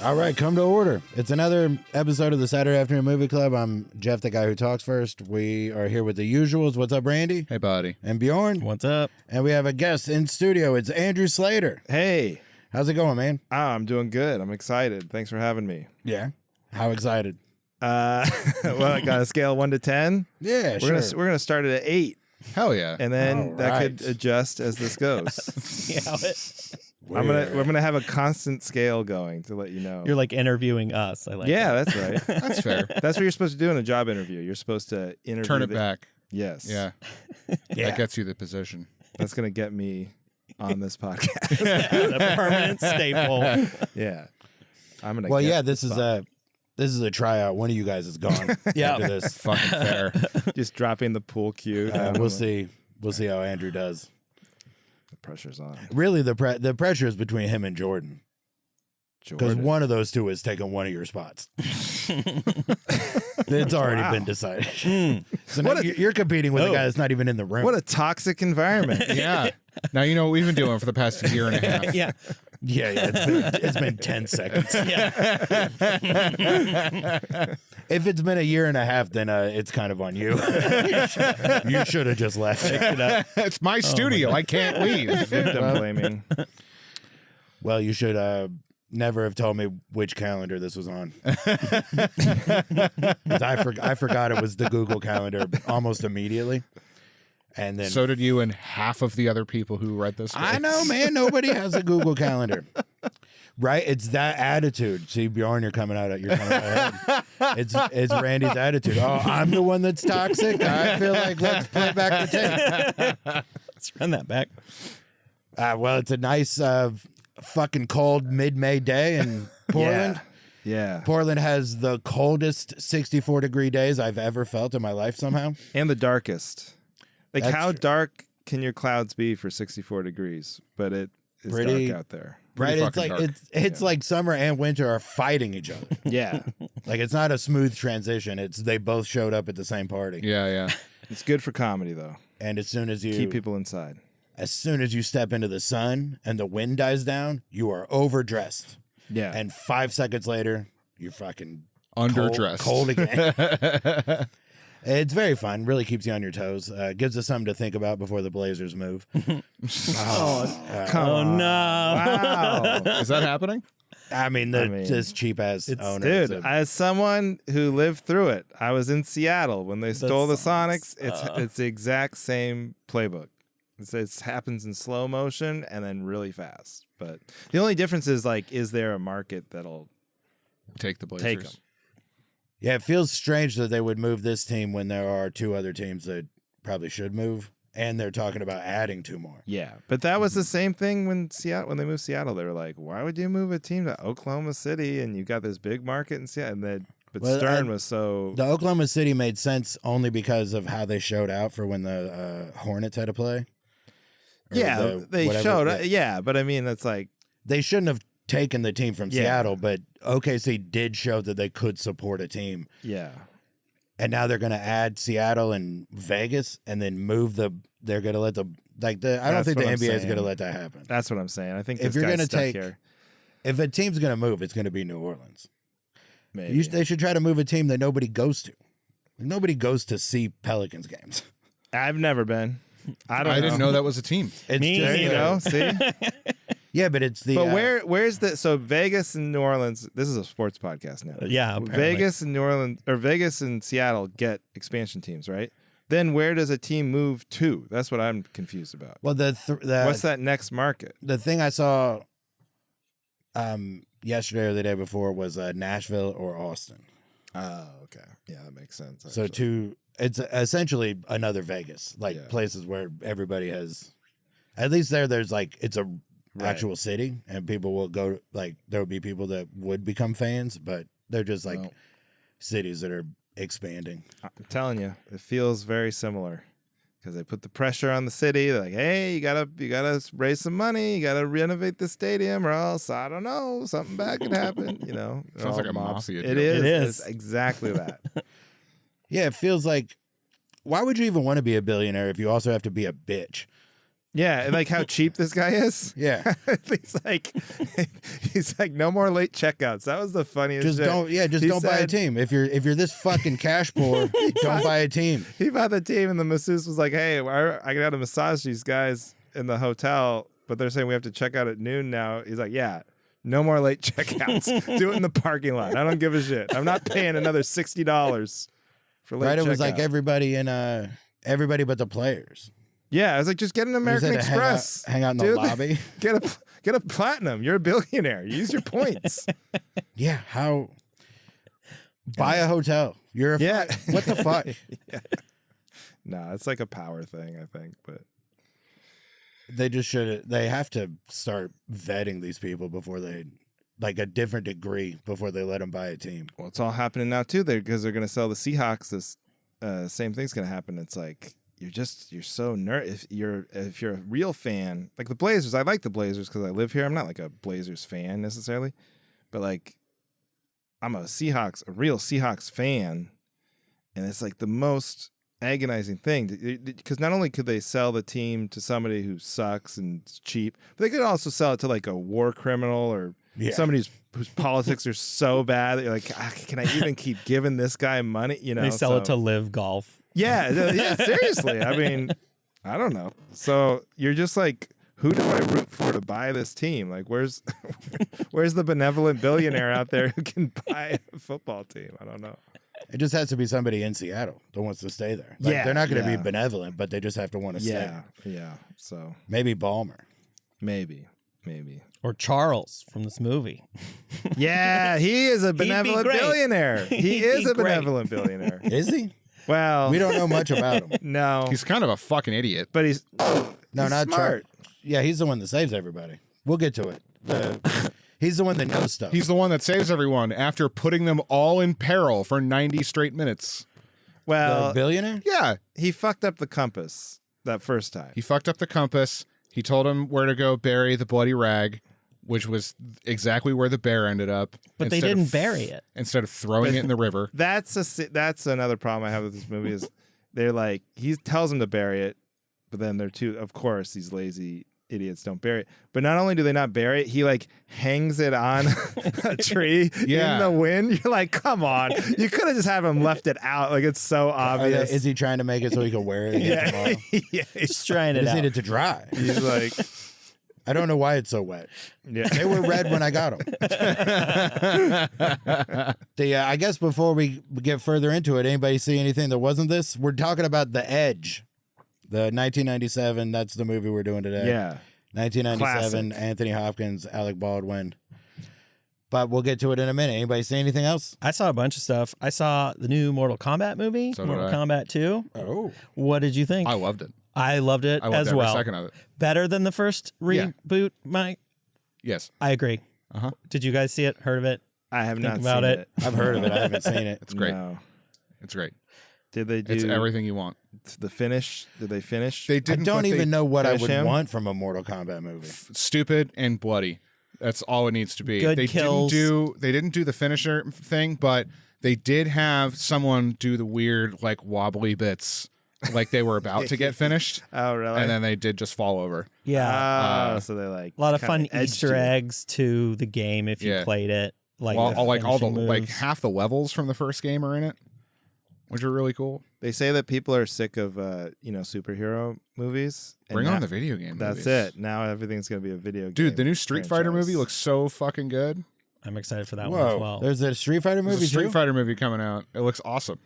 All right, come to order. It's another episode of the Saturday Afternoon Movie Club. I'm Geoff, the guy who talks first. We are here with the usuals. What's up, Randy? Hey, buddy. And Bjorn. What's up? And we have a guest in studio. It's Andrew Sleighter. Hey. How's it going, man? I'm doing good. I'm excited. Thanks for having me. Yeah. How excited? Well, I got a scale of 1 to 10. Yeah, We're gonna start it at 8, Hell yeah. and then All that right. could adjust as this goes. See how it. we're gonna have a constant scale going to let you know. You're like interviewing us. I like. yeah, that. that's right. That's fair. That's what you're supposed to do in a job interview. You're supposed to interview. Turn it back. Yes. Yeah. Yeah. That gets you the position. That's gonna get me on this podcast. The permanent staple. Yeah. I'm gonna. Well, get yeah, this this is a tryout. One of you guys is gone Yeah. after this. Fucking fair. just dropping the pool cue. We'll see. We'll see how Andrew does. The pressure's on. Really, the pressure is between him and Jordan. Because Jordan. one of those two is taking one of your spots. It's already been decided. So now you're competing with a guy that's not even in the room. What a toxic environment. Yeah. Now you know what we've been doing for the past year and a half. Yeah. Yeah, it's been 10 seconds. Yeah. If it's been a year and a half, then it's kind of on you. You should have just left. It's my studio. I can't leave. Victim blaming. Well, you should never have told me which calendar this was on. 'Cause I forgot it was the Google Calendar almost immediately. And then So did you and half of the other people who read this. I know, man. Nobody has a Google Calendar, right? It's that attitude. See, Bjorn, you're coming out ahead. It's Randy's attitude. Oh, I'm the one that's toxic. I feel like let's play back the tape. Let's run that back. Well, it's a nice fucking cold mid-May day in Portland. Yeah. Portland has the coldest 64-degree days I've ever felt in my life. Somehow, And the darkest. Like, That's how true. dark can your clouds be for 64 degrees? But it is Pretty- dark out there. right? It's fucking like dark. it's like summer and winter are fighting each other. Yeah. Like it's not a smooth transition. It's they both showed up at the same party. Yeah, yeah. It's good for comedy, though. And as soon as you Keep people inside. as soon as you step into the sun and the wind dies down, you are overdressed. Yeah. And 5 seconds later, you're fucking Underdressed. cold again. It's very fun. Really keeps you on your toes. Gives us something to think about before the Blazers move. Come Oh on. no. Wow. Is that happening? I mean, this cheap ass owner. Dude, as someone who lived through it, I was in Seattle when they stole the Sonics. It's the exact same playbook. It happens in slow motion and then really fast. But the only difference is, like, is there a market that'll Take the Blazers. take them? Yeah, it feels strange that they would move this team when there are two other teams that probably should move, and they're talking about adding 2 more. Yeah, but that was the same thing when they moved Seattle. They were like, "Why would you move a team to Oklahoma City and you got this big market in Seattle?" But Well, Stern was so The Oklahoma City made sense only because of how they showed out for when the Hornets had to play. Or they whatever. showed yeah, but I mean that's like They shouldn't have taken the team from Yeah. Seattle, but OKC did show that they could support a team. yeah. And now they're going to add Seattle and Vegas and then move they're going to let I don't That's think the what I'm NBA is going to saying. let that happen. That's what I'm saying. I think If this you're guy's gonna stuck take- here. If a team's going to move, it's going to be New Orleans. Maybe. They should try to move a team that nobody goes to. Nobody goes to see Pelicans games. I've never been. I didn't know that was a team. It's Me just, There you go. See, Yeah, but it's the. but where's the so Vegas and New Orleans? This is a sports podcast now. Yeah. Apparently. Vegas and New Orleans or Vegas and Seattle get expansion teams, right? Then where does a team move to? That's what I'm confused about. Well, the What's that next market? The thing I saw, yesterday or the day before was Nashville or Austin. Oh, okay. Yeah, that makes sense. So it's essentially another Vegas, like Yeah. places where everybody has, at least there's like it's a actual city, and people will go. Like there will be people that would become fans, but they're just like cities that are expanding. I'm telling you, it feels very similar because they put the pressure on the city. They're like, "Hey, you gotta raise some money. You gotta renovate the stadium, or else I don't know, something bad could happen." You know, Sounds like a mafia It deal. is. It is. It's exactly that. Yeah, it feels like. Why would you even want to be a billionaire if you also have to be a bitch? Yeah, and like how cheap this guy is. Yeah. he's like no more late checkouts. That was the funniest. Just shit. don't. Yeah, just He don't buy a said- team. If you're this fucking cash poor, don't buy a team. He bought the team, and the masseuse was like, "Hey, I got to massage these guys in the hotel, but they're saying we have to check out at noon now." He's like, "Yeah, no more late checkouts. Do it in the parking lot. I don't give a shit. I'm not paying another $60 for late Right? checkout." It was like everybody but the players. Yeah, I was like, just get an American They said to Express. hang out in the Dude, lobby. Get a platinum. You're a billionaire. Use your points. Yeah. How? Buy a hotel. You're a Yeah. What the fuck? No, it's like a power thing, I think. But They just should. They have to start vetting these people before they, like a different degree before they let them buy a team. well, it's all happening now too. Because they're going to sell the Seahawks. This same thing's going to happen. It's like you're so if you're a real fan, like the Blazers. I like the Blazers because I live here. I'm not like a Blazers fan necessarily, but like I'm a real Seahawks fan, and it's like the most agonizing thing because not only could they sell the team to somebody who sucks and is cheap, but they could also sell it to like a war criminal or somebody whose politics are so bad that you're like, can I even keep giving this guy money? You know, They sell it to Live Golf. yeah, seriously. I mean, I don't know. So you're just like, who do I root for to buy this team? Like, where's the benevolent billionaire out there who can buy a football team? I don't know. It just has to be somebody in Seattle that wants to stay there. Like, Yeah, they're not going to yeah. be benevolent, but they just have to want to stay. Yeah. So Maybe Ballmer. maybe. Or Charles from this movie. Yeah, he is a benevolent great. billionaire. He He'd is be a great. benevolent billionaire. Is he? Well, We don't know much about him. no, He's kind of a fucking idiot. but he's No, he's not smart. Yeah, he's the one that saves everybody. We'll get to it. He's the one that knows stuff. He's the one that saves everyone after putting them all in peril for 90 straight minutes. the Well, billionaire? Yeah, he fucked up the compass that first time. he fucked up the compass. He told him where to go bury the bloody rag, which was exactly where the bear ended up. But they instead of didn't bury it. Instead of throwing it in the river. That's another problem I have with this movie is they're like he tells them to bury it, but then they're too. Of course, these lazy idiots don't bury it. But not only do they not bury it, he like hangs it on a tree Yeah. in the wind. You're like, come on, you could have just have him left it out. Like it's so obvious. Is he trying to make it so he can wear it again tomorrow? yeah, Just trying I it just out. need it to dry. he's like, I don't know why it's so wet. yeah. They were red when I got them. I guess before we get further into it, anybody see anything that wasn't this? We're talking about The Edge, the 1997. That's the movie we're doing today. Yeah. 1997. Classic. Anthony Hopkins, Alec Baldwin. But we'll get to it in a minute. Anybody see anything else? I saw a bunch of stuff. I saw the new Mortal Kombat movie, So did Mortal I. Kombat 2. Oh, What did you think? I loved it. I loved it I loved as every well. second of it. Better than the first Yeah. reboot, Mike? Yes. I agree. Uh-huh. Did you guys see it? Heard of it? I have not about seen it. it. I've heard of it. I haven't seen it. It's great. No. It's great. Did they do It's everything you want. the finish? Did they finish? They I didn't. don't but even know what I finish would him? want from a Mortal Kombat movie. Stupid and bloody. That's all it needs to be. Good they kills. They didn't do the finisher thing, but they did have someone do the weird like wobbly bits, like they were about to get finished, Oh, really? and then they did just fall over. Yeah. Oh, so they like a lot of kinda fun edged Easter you. eggs to the game if you Yeah. played it. Like, Well, the like all the finishing like moves. half the levels from the first game are in it, which are really cool. They say that people are sick of superhero movies. and Bring on that- the video game. That's movies. it. Now everything's gonna be a video game. Dude. The new Street Fighter franchise. movie looks so fucking good. I'm excited for that one Whoa, as well. there's a Street Fighter There's movie a Street too? Fighter movie coming out. It looks awesome.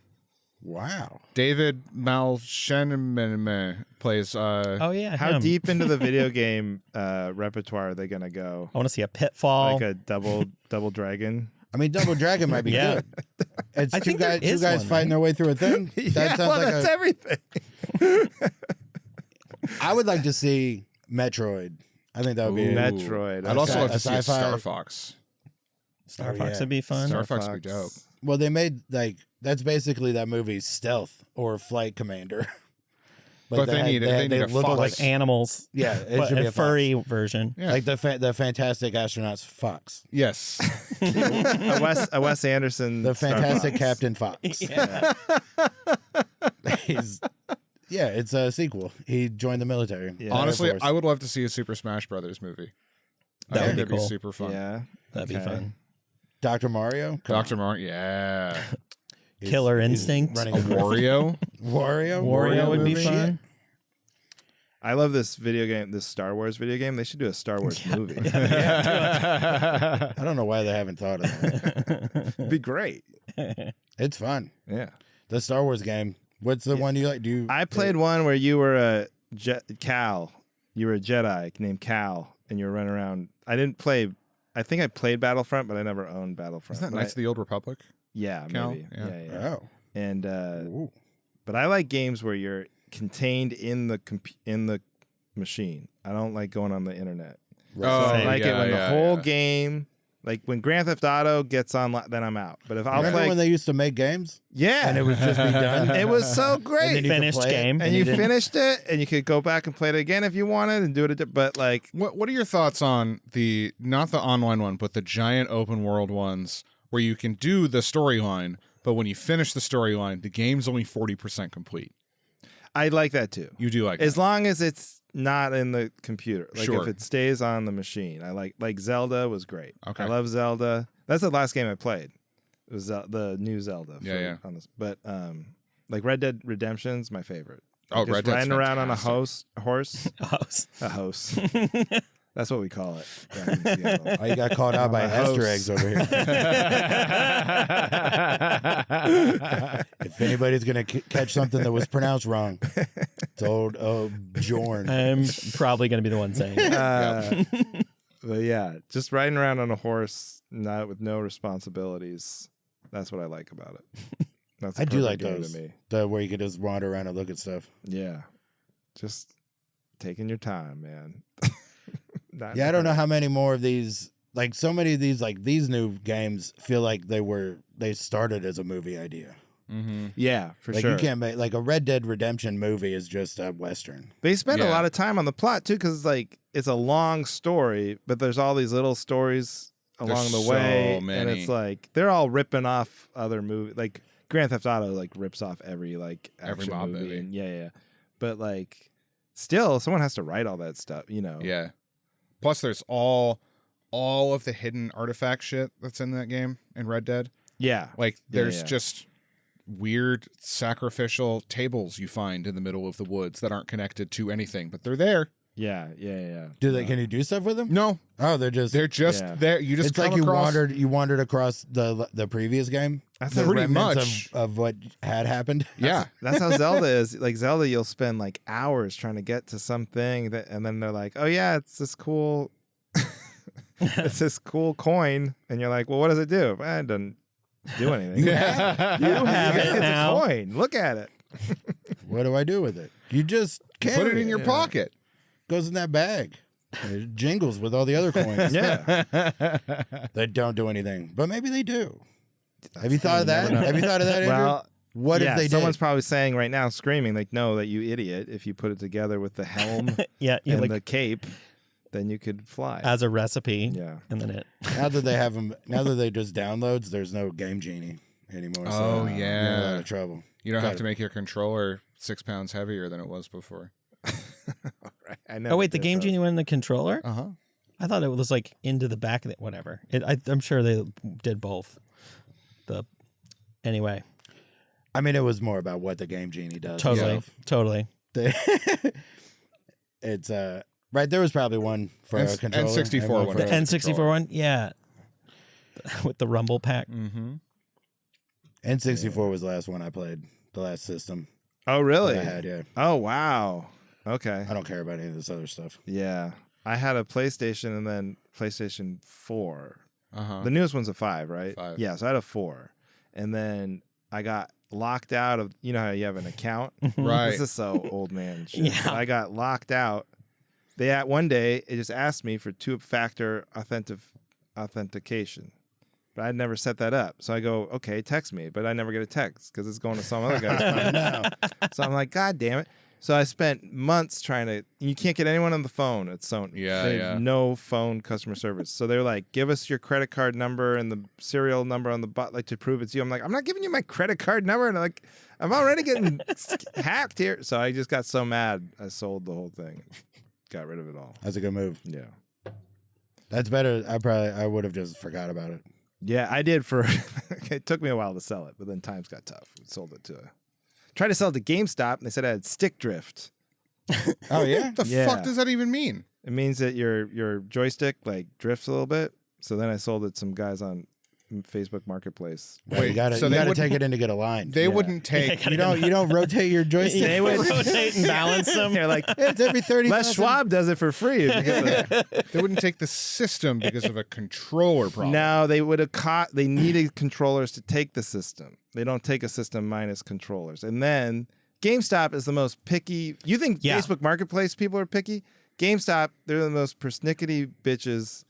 Wow. David Malshenman plays. Oh, yeah. How him. deep into the video game repertoire are they gonna go? I want to see a Pitfall. Like a double dragon? I mean, Double Dragon might be Yeah. good. It's I two think there guys, two is guys one, fighting right? their way through a thing. That sounds like that's everything. I would like to see Metroid. I think that would be. Ooh. Metroid. I'd also A love to see a sci-fi- Star Fox. Star Oh, Fox yeah. would be fun. Star Fox would be dope. Well, they made that's basically that movie's Stealth or Flight Commander. But they need a look fox. like Like animals. yeah, it But should be a a furry version. Yeah. Like the Fantastic Astronauts Fox, Yes. a Wes Anderson. the Star Fantastic Fox. Captain Fox. Yeah. He's Yeah, it's a sequel. He joined the military. Yeah. Honestly, Air Force. I would love to see a Super Smash Brothers movie. I That think would be that'd be cool. super fun. Yeah. That'd be Okay. fun. Dr. Mario. Come Dr. on. Martin, yeah. Killer He's Instinct. running A Wario. Wario would be movie? fun. I love this video game, this Star Wars video game. They should do a Star Wars movie. I don't know why they haven't thought of that. It'd be great. It's fun. Yeah. The Star Wars game. What's the one you like? Do you? I played one where you were a Cal. You were a Jedi named Cal, and you were running around. I didn't play. I think I played Battlefront, but I never owned Battlefront. Isn't that But Knights of the Old Republic? yeah, Cal? maybe. Yeah. Yeah. Oh. And Ooh. but I like games where you're contained in the machine. I don't like going on the internet. Oh, So I like it yeah, when the yeah, whole yeah. game, like when Grand Theft Auto gets on, then I'm out. But if I'll Remember play, when they used to make games yeah, and it would just be done? it was so And great. then you could Finished play it, game. And you didn't- finished it, and you could go back and play it again if you wanted, and do it. But like, What are your thoughts on the, not the online one, but the giant open world ones where you can do the storyline, but when you finish the storyline, the game's only 40% complete? I like that too. You do like As that. long as it's not in the computer. Like Sure. if it stays on the machine. I like Zelda was great. Okay. I love Zelda. That's the last game I played. It was the new Zelda. Yeah. On this. But like Red Dead Redemption's my favorite. Oh, Just Red Dead's riding around on a fantastic. horse. House. A house. That's what we call it. Back in Seattle. Oh, you got caught out by On a Easter host. eggs over here. If anybody's gonna catch something that was pronounced wrong, it's old Bjorn. I'm probably going to be the one saying it. But yeah, just riding around on a horse, not with no responsibilities. That's what I like about it. That's a I do perfect like game those. to me. The where you could just wander around and look at stuff. Yeah, just taking your time, man. Not Yeah, I don't know how many more of these. Like so many of these, like these new games, feel like they started as a movie idea. Mm-hmm. Yeah, for Like sure. you can't make like a Red Dead Redemption movie is just a western. They spend a Yeah. lot of time on the plot too, because like it's a long story, but there's all these little stories along the There's way, so and many. it's like they're all ripping off other movies. Like Grand Theft Auto, like rips off every like Every action mob movie. movie. And yeah. But like, still, someone has to write all that stuff, you know? Yeah. Plus, there's all of the hidden artifact shit that's in that game in Red Dead. Yeah. Like, Yeah, there's yeah. just weird sacrificial tables you find in the middle of the woods that aren't connected to anything, but they're there. Yeah. Do they? Can you do stuff with them? No, Oh, they're just. they're just Yeah. there. You just It's come like across. you wandered across the previous game. That's The pretty remnants much. of what had happened. Yeah. That's how Zelda is. Like Zelda, you'll spend like hours trying to get to something, and then they're like, "Oh yeah, it's this cool, it's this cool coin," and you're like, "Well, what does it do?" It doesn't do anything. Yeah. You have it. it It's now. a coin. Look at it. What do I do with it? You just Put carry it in your Yeah. pocket. Goes in that bag. It jingles with all the other coins. Yeah. That don't do anything, but maybe they do. Have you thought of that? Have you thought of that, Andrew? Well, What yeah, if they someone's did? probably saying right now, screaming like, "No, that you idiot! If you put it together with the helm Yeah, you and like the cape, then you could fly." as a recipe, Yeah. and then it. Now that they have them, now that they just downloads, there's no game genie anymore. Oh, so you're in a yeah. lot of trouble. You don't have Got to make your controller 6 pounds heavier than it was before. I never Oh wait, the did game those. genie went in the controller. Uh huh. I thought it was like into the back of it. Whatever. I'm sure they did both. Anyway, I mean, it was more about what the game genie does. totally, itself. totally. It's right. There was probably one for a controller. N64 and one one. for The a- N64 one, yeah, with the rumble pack. Mm-hmm. N64 was the last one I played. The last system Oh really? that I had. Yeah, Oh wow. Okay. I don't care about any of this other stuff. Yeah. I had a PlayStation and then PlayStation 4. Uh-huh. The newest one's a 5, right? 5. Yeah, so I had a 4. And then I got locked out of, you know how you have an account? Right. This is so old man shit. Yeah. I got locked out. One day, it just asked me for two-factor authentication. But I'd never set that up. So I go, okay, text me. But I never get a text because it's going to some other guy's phone. No. So I'm like, God damn it. So I spent months trying to, you can't get anyone on the phone at Sony. Yeah, They yeah. have no phone customer service. So they're like, give us your credit card number and the serial number on the bot, like to prove it's you. I'm like, I'm not giving you my credit card number. And I'm already getting hacked here. So I just got so mad. I sold the whole thing. Got rid of it all. That's a good move. Yeah. That's better. I would have just forgot about it. Yeah, I did for it took me a while to sell it, but then times got tough. We sold it tried to sell it to GameStop and they said I had stick drift. Oh yeah. The fuck does that even mean? It means that your joystick like drifts a little bit. So then I sold it to some guys on Facebook Marketplace. Wait, you gotta take it in to get aligned. They wouldn't take. You don't rotate your joystick. They would rotate and balance them. They're like, It's every 30. Les Schwab does it for free. If you get They wouldn't take the system because of a controller problem. No, they would have caught. They needed controllers to take the system. They don't take a system minus controllers. And then GameStop is the most picky. You think Facebook Marketplace people are picky? GameStop, they're the most persnickety bitches.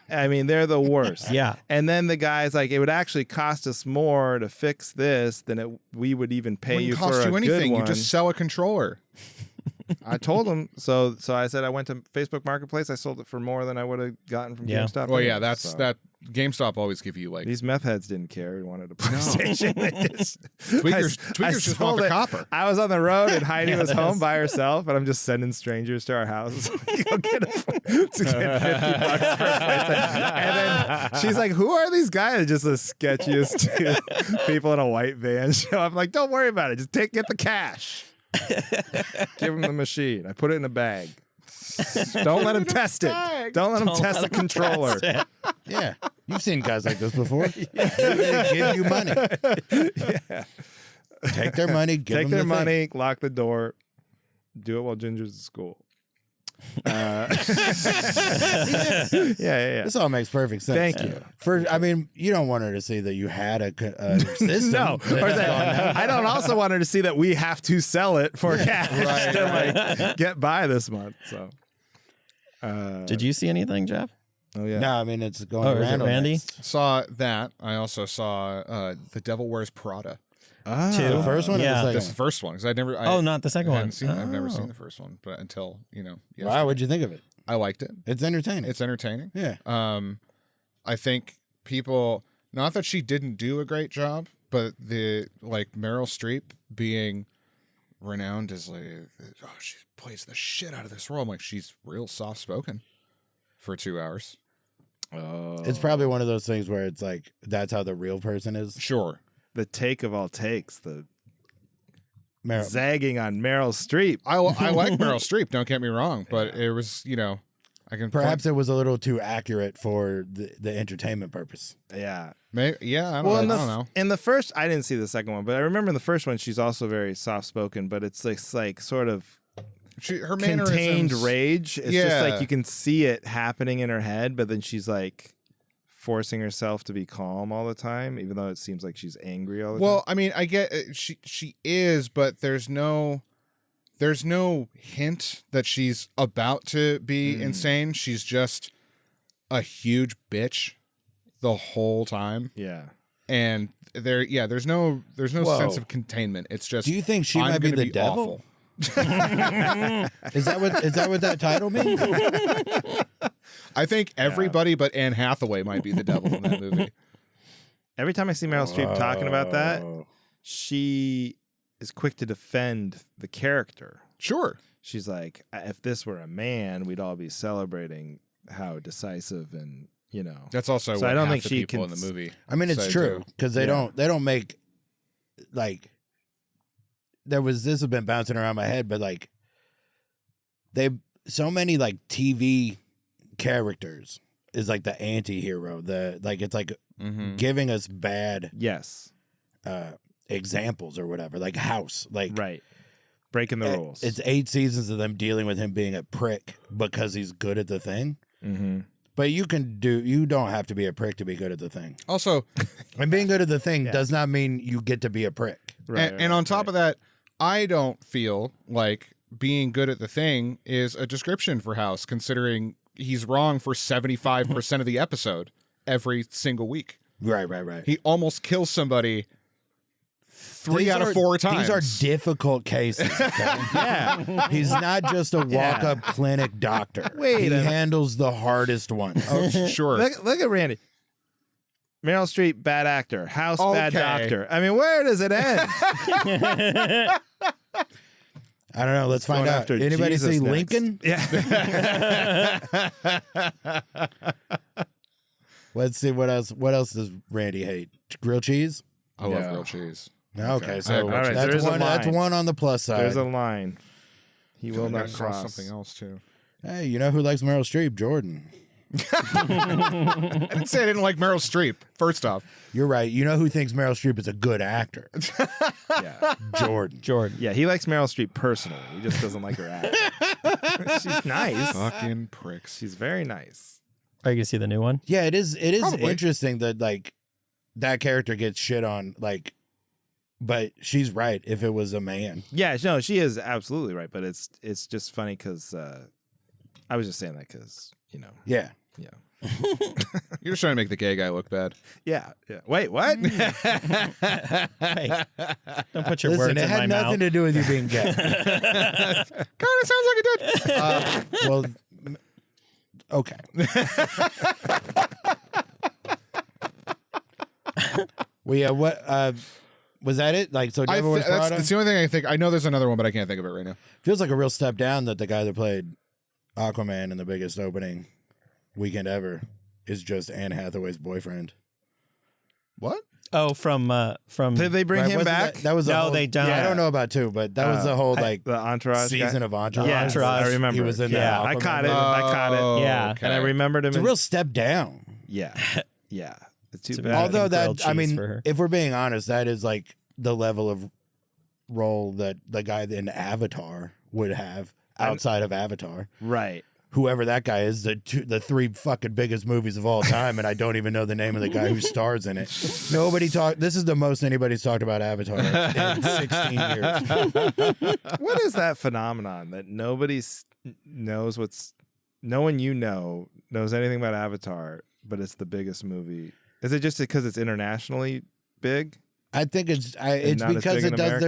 I mean, they're the worst. Yeah. And then the guy's like, it would actually cost us more to fix this than we would even pay Wouldn't you cost for you a anything. good one. You just sell a controller. I told him. So I said I went to Facebook Marketplace. I sold it for more than I would have gotten from GameStop. Well, yeah, anyway, that's that. GameStop always give you like These meth heads didn't care. They wanted a PlayStation. tweakers just want the copper. I was on the road and Heidi was home by herself, and I'm just sending strangers to our house. Go get to get $50 for a PlayStation. And then she's like, "Who are these guys?" Just the sketchiest two people in a white van show up. I'm like, "Don't worry about it. Just get the cash. Give them the machine. I put it in a bag." Don't let him test it. Don't let him test the controller. Yeah, you've seen guys like this before. They give you money. Yeah. Take their money. Take their money. Lock the door. Do it while Ginger's at school. Yeah. This all makes perfect sense. Thank you. I mean, you don't want her to see that you had a system. No, or that, I don't also want her to see that we have to sell it for cash to like get by this month. So, Did you see anything, Jeff? oh yeah, No, I mean it's going Oh, to is it Randall Randy? next. saw that. I also saw The Devil Wears Prada. Two. The first one or Yeah. the That's second the first one because I never. Oh, not the second one. I've never Oh. seen the first one, but until one? yesterday. Wow, what'd you think of it? I liked it. It's entertaining. It's entertaining. yeah. I think people, not that she didn't do a great job, but the like Meryl Streep being renowned as like, oh, she plays the shit out of this role. I'm like, she's real soft spoken for 2 hours. It's probably one of those things where it's like that's how the real person is. Sure. the take of all takes, the Meryl. zagging on Meryl Streep. I like Meryl Streep. Don't get me wrong, but it was I can Perhaps it was a little too accurate for the entertainment purpose. Yeah. maybe, I don't, Well, I in don't know. in the first, I didn't see the second one, but I remember in the first one, she's also very soft spoken, but it's like sort of Her contained mannerisms- rage. It's just Yeah. like you can see it happening in her head, but then she's like forcing herself to be calm all the time, even though it seems like she's angry all the time. Well, I mean, I get she is, but there's no hint that she's about to be insane. She's just a huge bitch the whole time, Yeah. and there's no Whoa. sense of containment. It's just, Do you think she I'm might be gonna the devil? awful. Is that what that title means? I think everybody but Anne Hathaway might be the devil in that movie. Every time I see Meryl Streep talking about that, she is quick to defend the character. Sure. She's like, if this were a man, we'd all be celebrating how decisive and, That's also So what I don't half think the she people can in the movie. I mean, it's say, true too. because they don't make like this has been bouncing around my head, but like so many like TV characters is like the anti-hero. It's like Mhm. giving us bad yes, examples or whatever. Like House, like right, breaking the rules. It's 8 seasons of them dealing with him being a prick because he's good at the thing. mm-hmm. But you don't have to be a prick to be good at the thing. Also, And being good at the thing Yeah. does not mean you get to be a prick. Right, and on top of that, I don't feel like being good at the thing is a description for House, considering he's wrong for 75% of the episode every single week. Right. He almost kills somebody 3 out of 4 times. These are difficult cases. Okay? yeah, He's not just a walk-up clinic doctor. Wait he a- handles the hardest ones. sure. look at Randy. Meryl Streep, bad actor. House, bad Okay. doctor. I mean, where does it end? I don't know. Let's find Going out. after Anybody Jesus see next. Lincoln? Yeah. Let's see what else. What else does Randy hate? Grilled cheese? I love grilled cheese. Okay, so All right, that's there's a one. That's line. one on the plus side. There's a line. He will I not saw cross. something else too. Hey, you know who likes Meryl Streep? Jordan. I didn't say I didn't like Meryl Streep. First off, You're right. You know who thinks Meryl Streep is a good actor? Yeah. Jordan. Yeah, he likes Meryl Streep personally. He just doesn't like her act. She's nice. fucking pricks. She's very nice. Are you gonna see the new one? Yeah, it is. It is Probably. interesting that like that character gets shit on. Like, but she's right. If it was a man, Yeah, no, she is absolutely right. But it's just funny because I was just saying that because yeah. You're just trying to make the gay guy look bad. yeah. Wait, what? Hey, don't put your Listen, words it in had my nothing mouth. to do with you being gay. Kind of sounds like it did. Well, okay. Well, yeah. What was that? It like so. Never was Prada? That's the only thing I think. I know there's another one, but I can't think of it right now. Feels like a real step down that the guy that played Aquaman in the biggest opening weekend ever is just Anne Hathaway's boyfriend. What? Oh, from Did they bring Right, him wasn't back? That was the No, whole, they don't. Yeah, I don't know about two, but that was the whole like the Entourage season guy? of Entourage. Yeah, Entourage. I remember. He was in Yeah, that. I Aquaman caught it. movie. I caught it. Yeah. okay. And I remembered him. It's a real step down. Yeah. Yeah. It's too It's bad. about- Although grilled that, I cheese mean, for her. if we're being honest, that is like the level of role that the guy in Avatar would have outside of Avatar. Right. Whoever that guy is, the three fucking biggest movies of all time, and I don't even know the name of the guy who stars in it. Nobody talked. This is the most anybody's talked about Avatar in 16 years. What is that phenomenon that nobody knows no one knows anything about Avatar, but it's the biggest movie? Is it just because it's internationally big? I think it's not as because big in it does. America?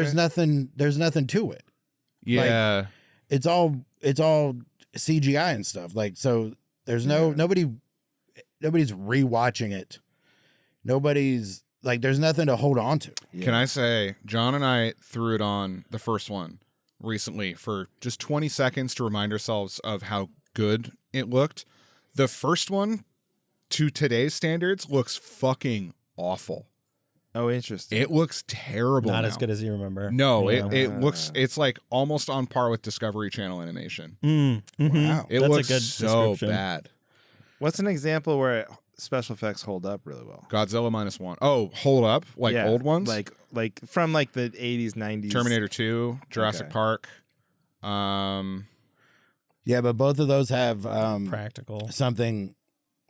There's nothing to it. Yeah. It's all CGI and stuff. Like, so there's nobody's rewatching it. Nobody's like, there's nothing to hold on to. Yeah. Can I say, John and I threw it on the first one recently for just 20 seconds to remind ourselves of how good it looked. The first one, to today's standards, looks fucking awful. Oh, interesting. It looks terrible. Not now. as good as you remember. No, Yeah. it looks. It's like almost on par with Discovery Channel animation. Mhm. Wow. It That's looks a good so description. bad. What's an example where special effects hold up really well? Godzilla -1. Oh, hold up, like Yeah, old ones, like from like the 80s, 90s. Terminator 2, Jurassic Okay. Park. Yeah, but both of those have Practical. something,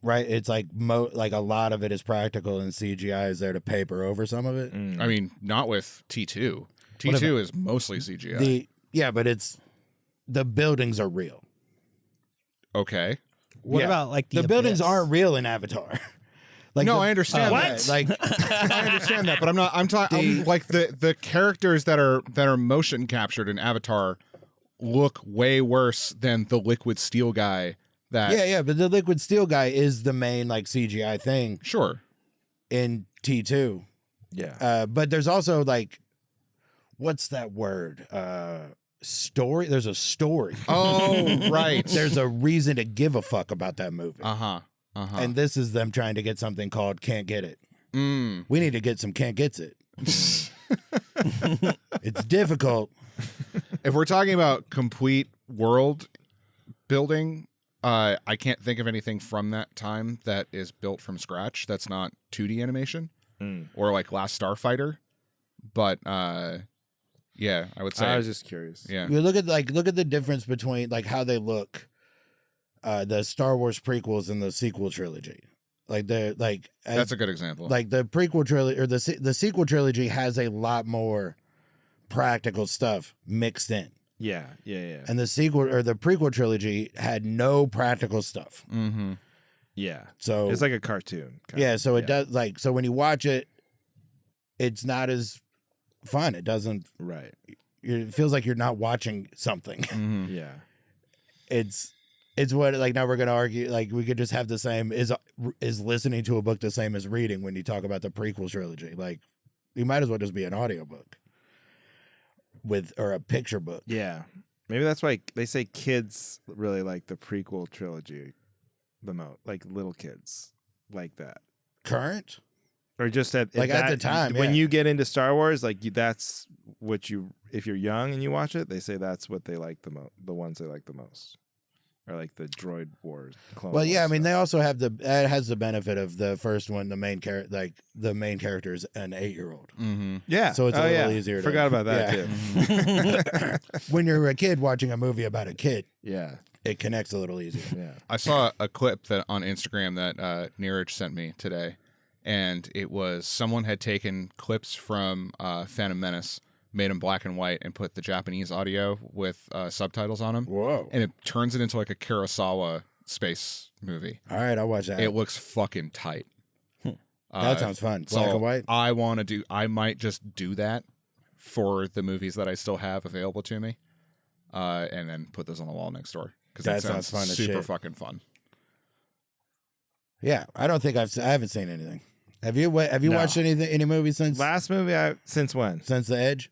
right? It's like like a lot of it is practical, and CGI is there to paper over some of it. Mm. I mean, not with T2. T2 is mostly CGI. But it's the buildings are real. Okay. What Yeah. about like The buildings aren't real in Avatar. Like No, I understand yeah, that. Like I understand that, but I'm not. I'm talking like the characters that are motion captured in Avatar look way worse than the liquid steel guy. That yeah, but the liquid steel guy is the main like CGI thing sure. in T2. Yeah. But there's also like, what's that word? Story. There's a story. Oh right. There's a reason to give a fuck about that movie. And this is them trying to get something called Can't Get It. Mm. We need to get some Can't Gets It. It's difficult. If we're talking about complete world building, I can't think of anything from that time that is built from scratch. That's not 2D animation or like Last Starfighter. But yeah, I would say. I was just curious. Yeah. You look at the difference between like how they look, the Star Wars prequels and the sequel trilogy. Like That's a good example. Like the prequel trilogy or the sequel trilogy has a lot more practical stuff mixed in. Yeah. And the sequel or the prequel trilogy had no practical stuff. Mm-hmm. Yeah. So It's like a cartoon. yeah, so it does like so when you watch it, it's not as fun. It doesn't. Right. It feels like you're not watching something. Mm-hmm. Yeah. It's It's what like now we're gonna argue like we could just have the same is listening to a book the same as reading when you talk about the prequel trilogy. Like you might as well just be an audiobook or a picture book. Yeah. Maybe that's why they say kids really like the prequel trilogy the most. Like little kids like that. Current? Or just at Like at the time, when yeah. you get into Star Wars, like that's what you if you're young and you watch it, they say that's what they like the most. The ones they like the most. Or like the Droid Wars. Clone Well, yeah, I Wars mean, stuff. they also have it has the benefit of the first one. The main character is an 8-year-old. Mm-hmm. Yeah. So it's a little easier to- Forgot about that yeah. too. When you're a kid watching a movie about a kid, Yeah. it connects a little easier. Yeah. I saw a clip that on Instagram that Neeraj sent me today, and it was someone had taken clips from Phantom Menace, made them black and white, and put the Japanese audio with subtitles on them. Whoa! And it turns it into like a Kurosawa space movie. All right, I'll watch that. It looks fucking tight. That sounds fun. Black So and white. I might just do that for the movies that I still have available to me, and then put those on the wall next door because That that sounds sounds fun as super shit. fucking fun. Yeah, I don't think I haven't seen anything. Have you? Have you No. watched any movies since Last movie since when? since The Edge?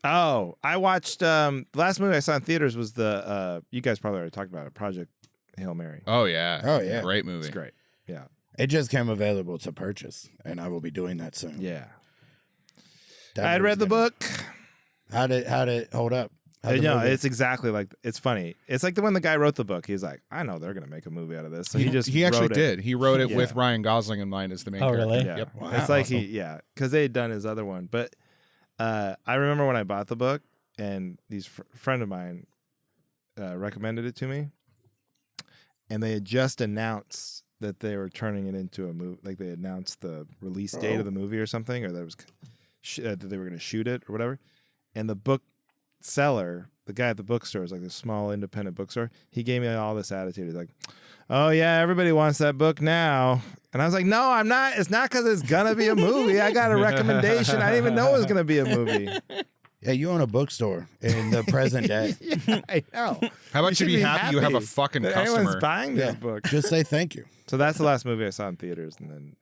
Oh, I watched the last movie I saw in theaters was the you guys probably already talked about it, Project Hail Mary. Oh yeah, Oh, yeah. great movie. It's great. Yeah. It just came available to purchase, and I will be doing that soon. Yeah. That I had read the movie's book. good. How did it hold up? How'd the No, movie- it's exactly like it's funny. It's like when the guy wrote the book, he's like, I know they're gonna make a movie out of this. So he just he actually wrote it. did. He wrote it Yeah. with Ryan Gosling in mind as the main Oh, character. really? Yeah. Yep. Wow, It's like awesome. because they had done his other one. But I remember when I bought the book and these friend of mine recommended it to me, and they had just announced that they were turning it into a movie. Like they announced the release date of the movie or something, or that was that they were going to shoot it or whatever. And the book seller, the guy at the bookstore, is like this small independent bookstore. He gave me all this attitude. He's like, "Oh yeah, everybody wants that book now." And I was like, "No, I'm not. It's not because it's gonna be a movie. I got a recommendation. I didn't even know it was gonna be a movie." Yeah, you own a bookstore in the present day. Yeah, I know. How about you should be happy you have a happy fucking that customer? anyone's buying this Yeah. book. Just say thank you. So that's the last movie I saw in theaters, and then,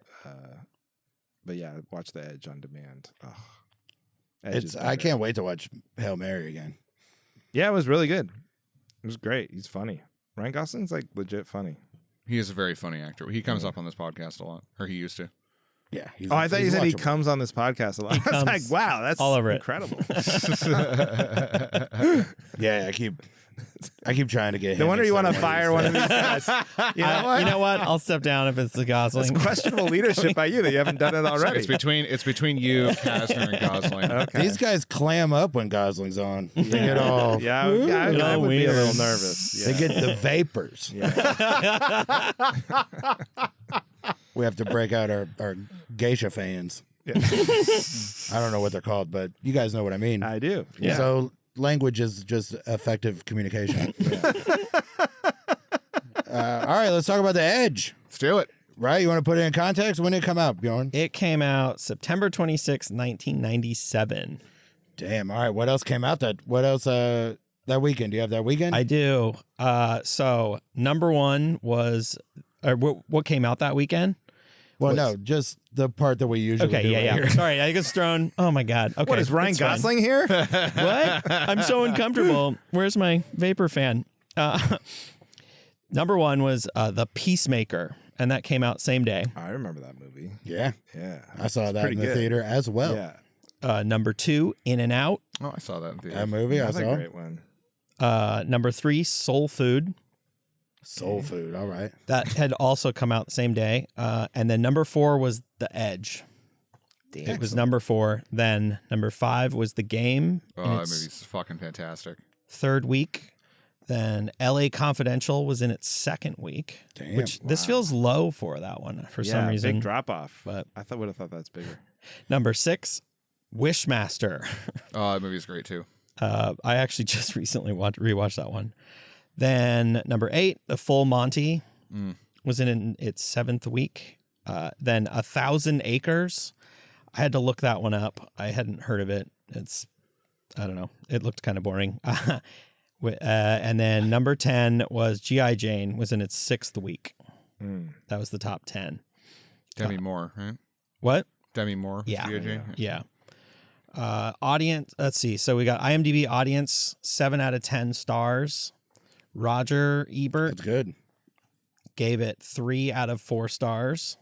but yeah, I watched The Edge on demand. Ugh. Edge is I better. can't wait to watch Hail Mary again. Yeah, it was really good. It was great. He's funny. Ryan Gosling's like legit funny. He is a very funny actor. He comes up on this podcast a lot, or he used to. Yeah. Oh, I thought you he's said he watchable. comes on this podcast a lot. He I was like, comes wow, that's all over it. incredible. Yeah, I keep trying to get him. No wonder you want to instead of fire one of these guys. You know what? You know what? I'll step down if it's the It's Gosling. questionable leadership by you that you haven't done it already. It's between you, Kasner, and Gosling. Okay. These guys clam up when Gosling's on. They get all. Yeah, I would be a little weird. nervous. Yeah. They get the vapors. Yeah. We have to break out our geisha fans. Yeah. I don't know what they're called, but you guys know what I mean. I do. Yeah. So language is just effective communication. All right, let's talk about The Edge. Let's do it. Right? You want to put it in context? When did it come out, Bjorn? It came out September 26, 1997. Damn. All right. What else came out that weekend? Do you have that weekend? I do. So number one was what came out that weekend? well, no, just the part that we usually Okay, do yeah, right yeah. here. Sorry, I was thrown. Oh my god. Okay, What is Ryan it's fine. Gosling here? What? I'm so uncomfortable. Where's my vapor fan? Number one was The Peacemaker, and that came out same day. I remember that movie. Yeah. Yeah. I saw that pretty in the good. theater as well. Yeah. Number two, In and Out. Oh, I saw that. In That theaters. movie I That's a saw. great one. Number three, Soul Food. Soul Food. All right. That had also come out the same day. And then number four was The Edge. It was number four. Then number five was The Game. Oh, in that its movie's fucking fantastic. third week. Then LA Confidential was in its second week. Damn. Which this feels low for that one for some Yeah, reason. big drop off. But I would have thought that's bigger. number six, Wishmaster. Oh, that movie's great too. I actually just recently rewatched that one. Then number eight, The Full Monty was in its seventh week. Then 1,000 Acres. I had to look that one up. I hadn't heard of it. I don't know. It looked kind of boring. And then number 10 was G.I. Jane, was in its 6th week. That was the top 10. Demi Moore, right? What? Demi Moore. Yeah. G.I. Jane? Yeah. Audience, let's see. So we got IMDb audience, 7 out of 10 stars. Roger Ebert That's good. gave it 3 out of 4 stars.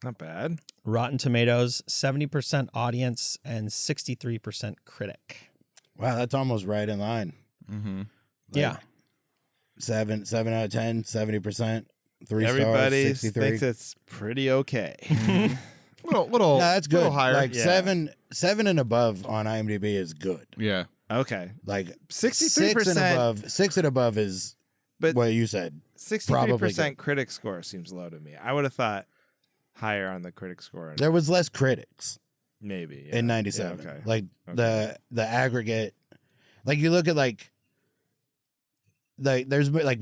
Not bad. Rotten Tomatoes, 70% audience and 63% critic. Wow, that's almost right in line. Mm-hmm. Yeah. 7 out of 10, 70%, 3 Everybody stars, 63. thinks it's pretty okay. Little, No, that's good. little higher. Like Yeah. 7 and above on IMDb is good. yeah. Okay. Like 63%. 6 and above is But what you said. 63% critic score seems low to me. I would have thought higher on the critic score. There was less critics Maybe. in yeah. 97. Yeah, okay. Like Okay. the aggregate, like you look at like there's like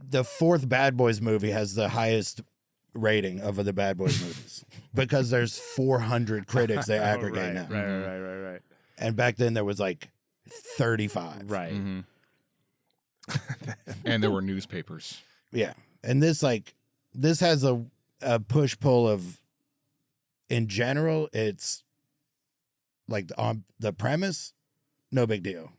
the 4th Bad Boys movie has the highest rating of the Bad Boys movies because there's 400 critics they aggregate now. Right. And back then there was like 35. Right. Mm-hmm. And there were newspapers. Yeah. And this has a push pull of, in general, it's like on the premise, no big deal.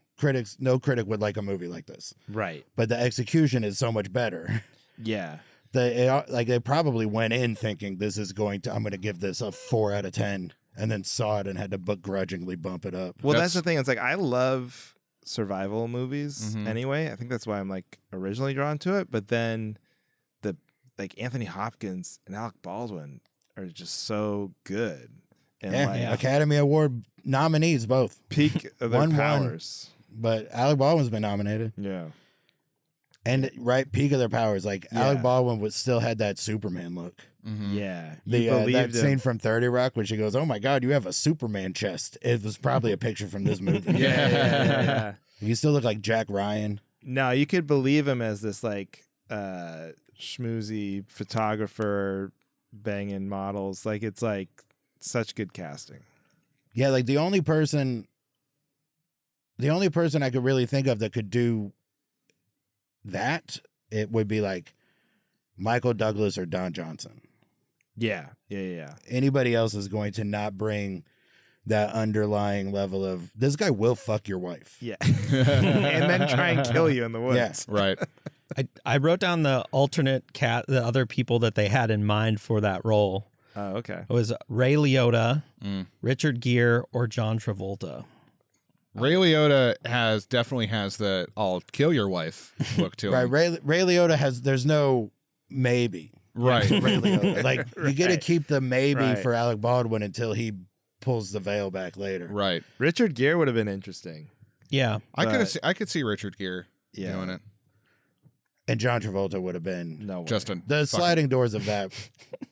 No critic would like a movie like this. Right. But the execution is so much better. Yeah. They probably went in thinking I'm going to give this a 4 out of 10 and then saw it and had to begrudgingly bump it up. Well, that's the thing. It's like I love survival movies Mhm. anyway. I think that's why I'm like originally drawn to it. But then like Anthony Hopkins and Alec Baldwin are just so good. And like Academy Award nominees both. peak of their 1-1. powers. But Alec Baldwin's been nominated. Yeah. And peak of their powers. Like Alec Baldwin still had that Superman look. Mm-hmm. Yeah. That You believed him. scene from 30 Rock when she goes, "Oh my God, you have a Superman chest." It was probably a picture from this movie. Yeah. You still look like Jack Ryan. No, you could believe him as this like schmoozy photographer banging models. Like it's like such good casting. Yeah, like the only person I could really think of that could do that, it would be like Michael Douglas or Don Johnson. Yeah. Anybody else is going to not bring that underlying level of, this guy will fuck your wife. Yeah. And then try and kill you in the woods. Yeah. Right. I wrote down the alternate the other people that they had in mind for that role. Oh, okay. It was Ray Liotta, Mm. Richard Gere, or John Travolta. Ray Liotta definitely has the "I'll kill your wife" look to Right. him. Ray Liotta there's no maybe. Right. Ray Liotta. Like you get to Right. keep the maybe Right. for Alec Baldwin until he pulls the veil back later. Right. Richard Gere would have been interesting. Yeah. I could see Richard Gere Yeah. doing it. And John Travolta would have been No way. Just a the fucking- sliding doors of that.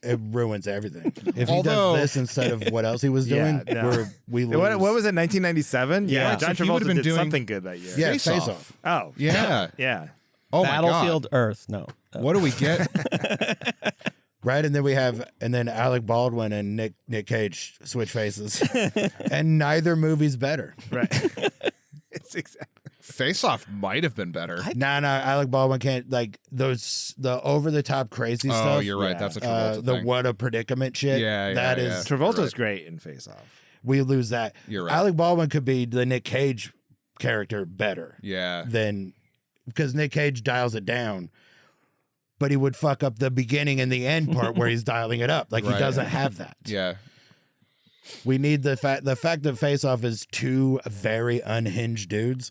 It ruins everything. If he Although- does this instead of what else he was doing, Yeah, no. we lose. What was it? 1997. Yeah. John So he would've Travolta been did doing- something good that year. Yeah, Face Face Off. Off. Oh. Yeah. Yeah. Oh Battlefield Earth. No. What do we get? Right, and then Alec Baldwin and Nick Cage switch faces, and neither movie's better. Right. It's exactly. Face Off might have been better. Nah, Alec Baldwin can't the over the top crazy Oh, stuff. you're right. Yeah. That's a Travolta The thing. what a predicament shit. Yeah, that yeah, is yeah. Travolta's Right. great in Face Off. we lose that. You're right. Alec Baldwin could be the Nick Cage character better Yeah. than because Nick Cage dials it down, but he would fuck up the beginning and the end part where he's dialing it up. Like Right. he doesn't have that. Yeah. We need the fact that Face Off is two very unhinged dudes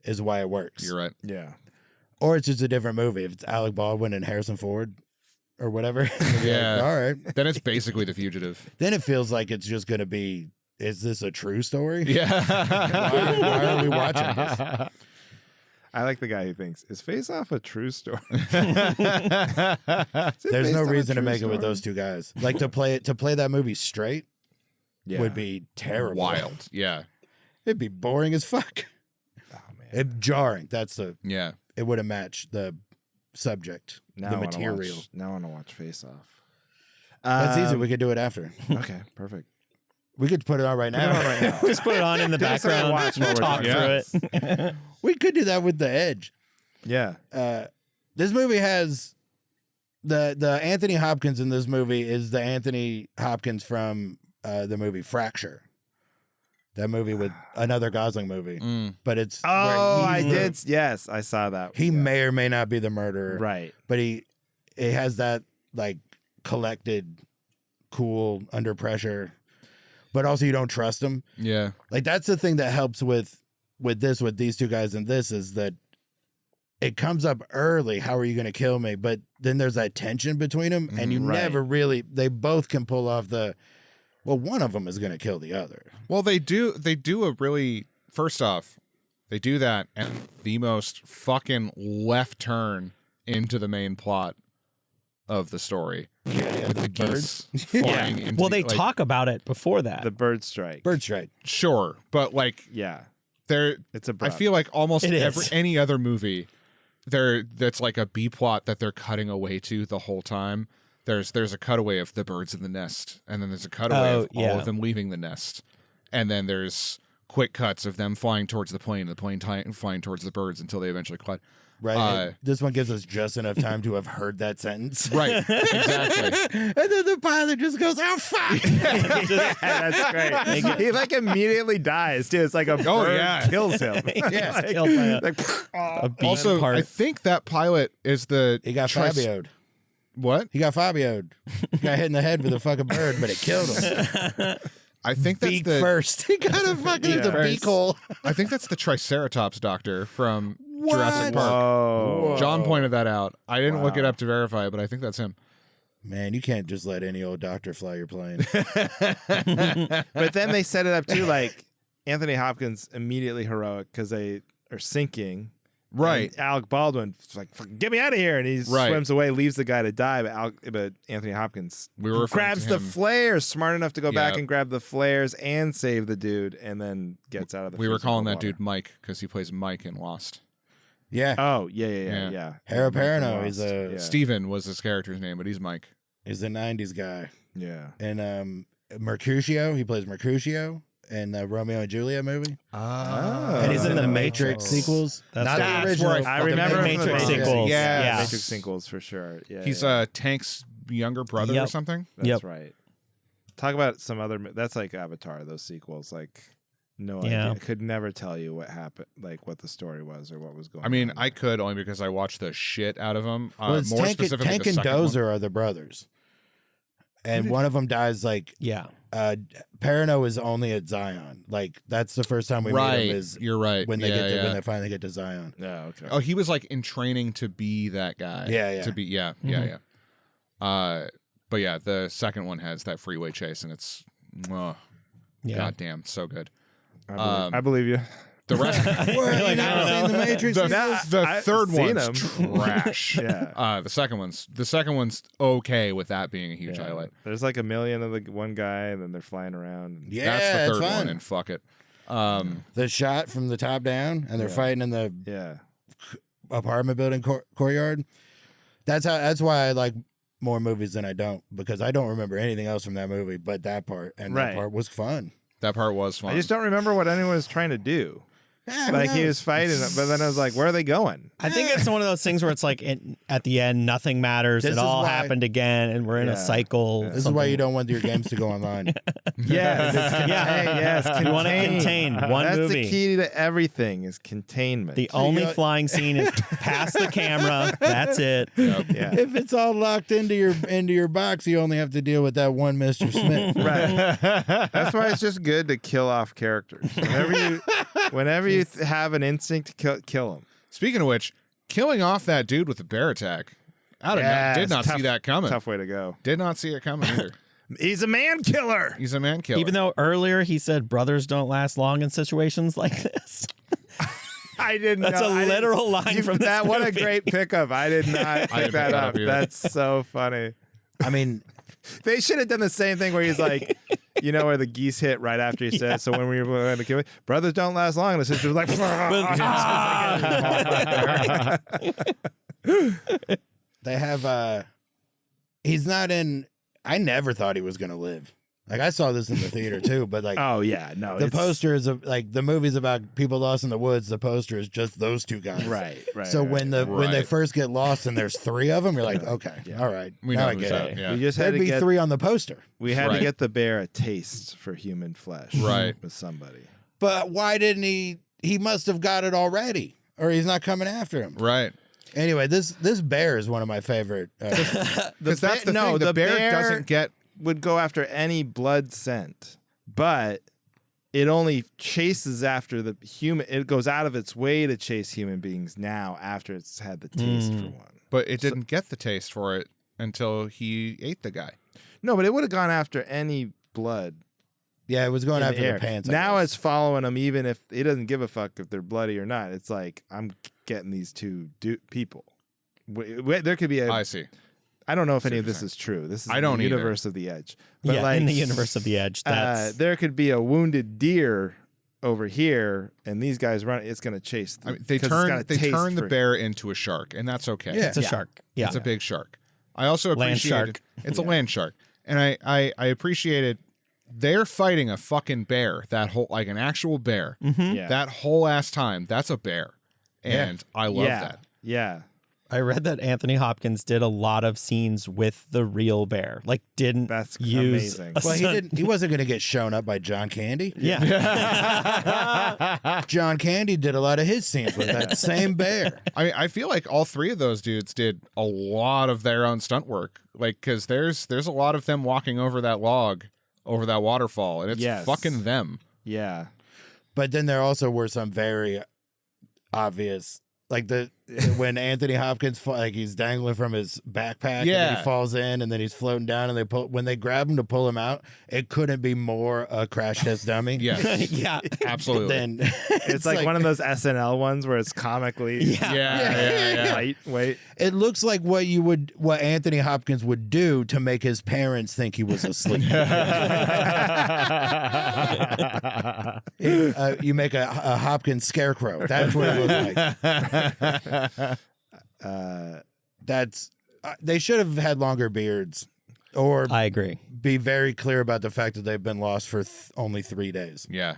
is why it works. You're right. Yeah. Or it's just a different movie. If it's Alec Baldwin and Harrison Ford or whatever. Yeah. Like, all right. Then it's basically The Fugitive. Then it feels like it's just going to be, is this a true story? Yeah. Why are we watching this? I like the guy who thinks, is Face Off a true story? There's based no on a reason to true make it with story? those two guys. Like to play that movie straight Yeah. would be terrible. Wild. Yeah. It'd be boring as fuck. Oh, man. Jarring. Yeah. It wouldn't match the subject, Now the I wanna material. Now I want to watch Face Off. That's easy. We could do it after. Okay, perfect. We could put it on right now. Just put it on in the background. watch while we're Talk doing through it. We could do that with The Edge. Yeah. This movie has the Anthony Hopkins in this movie is the Anthony Hopkins from the movie Fracture. That movie with another Gosling movie, but it's I did. Yes, I saw that. He may or may not be the murderer, Right. But it has that like collected, cool under pressure, but also you don't trust him. Yeah. Like that's the thing that helps with these two guys in this is that it comes up early. How are you going to kill me? But then there's that tension between them, and you never really. They both can pull off the. Well, one of them is going to kill the other. Well, they do a really, first off, they do that and the most fucking left turn into the main plot of the story. With the geese flying into Well, they talk about it before that. The bird strike. Bird strike. Sure, but like Yeah. it's a I abrupt. feel like almost It is. any other movie that's like a B plot that they're cutting away to the whole time. There's a cutaway of the birds in the nest, and then there's a cutaway of all of them leaving the nest, and then there's quick cuts of them flying towards the plane, and the plane flying towards the birds until they eventually collide. Right. And this one gives us just enough time to have heard that sentence. Right, exactly. And then the pilot just goes, "Oh fuck!" That's great. He like immediately dies too. It's like a bird kills him. Yeah, killed by a beast Also, part. I think that pilot is the He got Fabio'd. What? He got Fabio'd. He got hit in the head with a fucking bird, but it killed him. I think that's Beak the first. He got a fucking Yeah. the beak hole. I think that's the Triceratops doctor from Jurassic Park. Whoa. John pointed that out. I didn't look it up to verify it, but I think that's him. Man, you can't just let any old doctor fly your plane. But then they set it up too, like Anthony Hopkins immediately heroic because they are sinking. Right. And Alec Baldwin like, get me out of here, and he Right. swims away, leaves the guy to die. But Anthony Hopkins We were referring grabs to the him- flares, smart enough to go back Yeah. and grab the flares and save the dude, and then gets out of the. We were physical calling that water. dude Mike because he plays Mike in Lost. Yeah. Oh yeah. Yeah. Hera Perrineau, Lost. he's a- yeah. Steven was his character's name, but he's Mike. He's a 90s guy. Yeah. And Mercutio, he plays Mercutio in the Romeo and Juliet movie. And he's in the Matrix sequels. That's Not right. the original. where I but the remember him from the Matrix Matrix. sequels. Yeah. Yeah. Matrix sequels for sure. Yeah, He's yeah. Tank's younger brother or Yep. something. That's Yep. right. Talk about some other. That's like Avatar. Those sequels, like no Yeah. idea. I could never tell you what happened, like what the story was or what was going. I mean, on. I could only because I watched the shit out of him. Well, it's More Tank, specifically, Tank the and second one. Dozer are the brothers. And one of them dies like Yeah. Perrineau is only at Zion. Like that's the first time we meet Right, him is you're right. when they Yeah, get to, yeah. when they finally get to Zion. Yeah. Okay. Oh, he was like in training to be that guy. Yeah, yeah. To be, yeah. But yeah, the second one has that freeway chase, and it's, Yeah. goddamn, so good. I believe you. The rest, What, you never seen the Matrix? the I've third seen one's him. trash. Yeah. The second one's okay with that being a huge Yeah. highlight. There's like a million of the one guy, and then they're flying around. Yeah, That's the it's third fun. one, and fuck it. The shot from the top down, and they're fighting in the Yeah. apartment building courtyard. That's why I like more movies than I don't, because I don't remember anything else from that movie but that part, and that Right. part was fun. That part was fun. I just don't remember what anyone was trying to do. Yeah, who Like he knows? was fighting, but then I was like, where are they going? I think it's one of those things where it's like at the end, nothing matters. This It is all why- happened again, and we're in a Yeah. cycle. This is why you don't want your games to go online. Yes, it's contain. Yes, You want to contain one That's movie. the key to everything is containment. The only got- flying scene is past the camera. That's it. Yep. yeah. If it's all locked into your box, you only have to deal with that one Mr. Smith. Right. That's why it's just good to kill off characters. Whenever you have an instinct to kill them. Speaking of which, killing off that dude with the bear attack. Did not see that coming. Tough way to go. Did not see it coming either. He's a man killer. He's a man killer. Even though earlier he said brothers don't last long in situations like this. I didn't. That's know. a literal line from this that. What a movie. great pickup! I did not I pick didn't that pick that up. up either. That's so funny. I mean, They should have done the same thing where he's like, you know, where the geese hit right after he said. So when we were going to kill it, brothers don't last long. And the sister was like, they have he's not in. I never thought he was gonna live. Like I saw this in the theater too, but like Oh yeah, no. the it's- poster is like the movie's about people lost in the woods. The poster is just those two guys. Right. So right, when when they Right. first get lost and there's three of them, you're like, okay, all right, We now know I who's get up. it. Yeah. we just had There'd to be get three on the poster. we had Right. to get the bear a taste for human flesh. Right. With somebody. But why didn't he? He must have got it already, or he's not coming after him. Right. Anyway, this bear is one of my favorite. Because that's the no, thing. The bear doesn't get. would go after any blood scent, but it only chases after the human. It goes out of its way to chase human beings now after it's had the taste for one. But it didn't get the taste for it until he ate the guy. No, but it would have gone after any blood. Yeah, it was going in after the air. the pants. I Now guess. it's following them, even if it doesn't give a fuck if they're bloody or not. It's like I'm getting these two people. There could be a. I see. I don't know if any what of you're this saying. is true. This is I don't the either. universe of the Edge. But Yeah, like, in the universe of the Edge, that's there could be a wounded deer over here, and these guys run. It's going to chase. I mean, they 'cause it's got a taste turn the for- bear into a shark, and that's okay. Yeah. it's a shark. Yeah, It's a big shark. I also Land appreciated shark. it's a land shark, and I appreciated they're fighting a fucking bear. That whole like an actual bear. Yeah. That whole ass time. That's a bear, and I love yeah. that. Yeah. I read that Anthony Hopkins did a lot of scenes with the real bear. Like, didn't That's use amazing. a Well, he stunt- didn't. He wasn't going to get shown up by John Candy. Yeah, John Candy did a lot of his scenes with that same bear. I mean, I feel like all three of those dudes did a lot of their own stunt work. Like, because there's a lot of them walking over that log, over that waterfall, and it's Yes. fucking them. Yeah. But then there also were some very obvious, like when Anthony Hopkins like he's dangling from his backpack, and then Yeah. he falls in, and then he's floating down, and when they grab him to pull him out, it couldn't be more a crash test dummy. Yeah, yeah. absolutely. Then It's like one of those SNL ones where it's comically yeah. lightweight. It looks like what Anthony Hopkins would do to make his parents think he was asleep. You make a Hopkins scarecrow. That's what it looks like. They should have had longer beards, or I agree. be very clear about the fact that they've been lost for only 3 days. Yeah.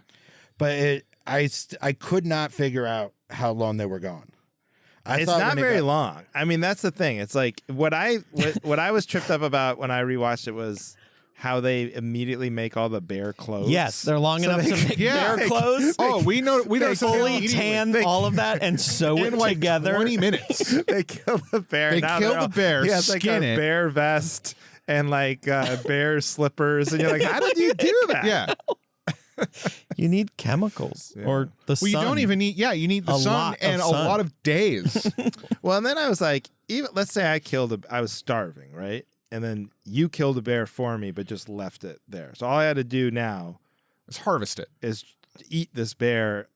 But I could not figure out how long they were gone. It's not very long. I mean, that's the thing. It's like what I was tripped up about when I rewatched it was how they immediately make all the bear clothes. Yes, they're long enough to make yeah. bear clothes. Oh, we know They fully tan all of that and sew it in like together. 20 minutes. They kill the bear. They Now kill they're the bear, He has like skin a it. bear vest and like bear slippers, and you're like, how did you do that? Yeah. You need chemicals or the Well, you sun. don't even need. Yeah, you need the A sun lot of and a sun. lot of days. Well, and then I was like, even let's say I was starving, right? And then you killed a bear for me, but just left it there. So all I had to do now Let's harvest it. is eat this bear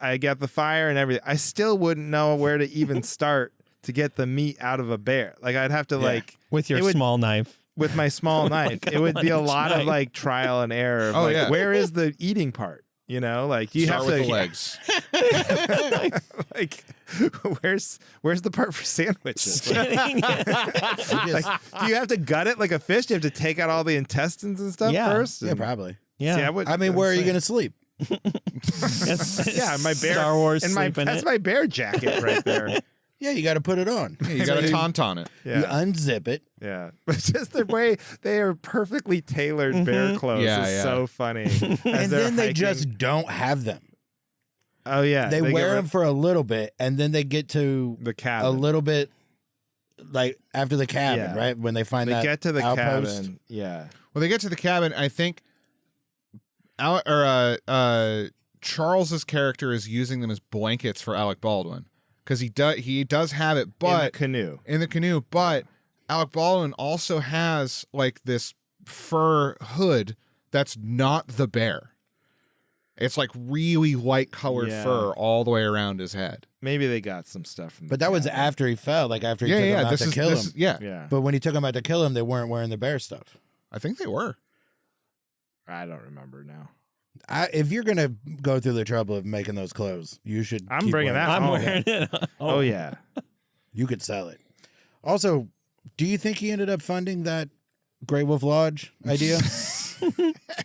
I got the fire and everything. I still wouldn't know where to even start to get the meat out of a bear. Like I'd have to with your it would- small knife. with my small knife. It would be a lot of knife. like trial and error. Of, Oh, like, yeah. where is the eating part? You know, like do you Start have with to the legs. like where's the part for sandwiches? Like, do you have to gut it like a fish? Do you have to take out all the intestines and stuff Yeah. first? Yeah, And- probably. Yeah, See, would- I mean, where are you going to sleep? Yeah, my bear. Star Wars and sleep in that's it. my bear jacket right there. Yeah, you got to put it on. You got to tauntaun it. You Yeah, unzip it. yeah. But just the way they are perfectly tailored bear clothes Yeah, is yeah. so funny. And then they just don't have them. oh yeah, They get wear rid- them for a little bit, and then they get to the a cabin. little bit, like after the cabin, Yeah. right? When they find They that get to the outpost. cabin. Yeah. Well, they get to the cabin. I think, Charles's character is using them as blankets for Alec Baldwin because he does have it, In the but canoe. in the canoe. But Alec Baldwin also has like this fur hood that's not the bear. It's like really light colored Yeah. fur all the way around his head. Maybe they got some stuff from. But the that was cabin. after he fell, like after he took him out to kill him. Yeah, Yeah. But when he took him out to kill him, they weren't wearing the bear stuff. I think they were. I don't remember now. If you're gonna go through the trouble of making those clothes, you should. I'm keep bringing wearing that them. I'm home. wearing it. Oh yeah. You could sell it. Also, do you think he ended up funding that Grey Wolf Lodge idea?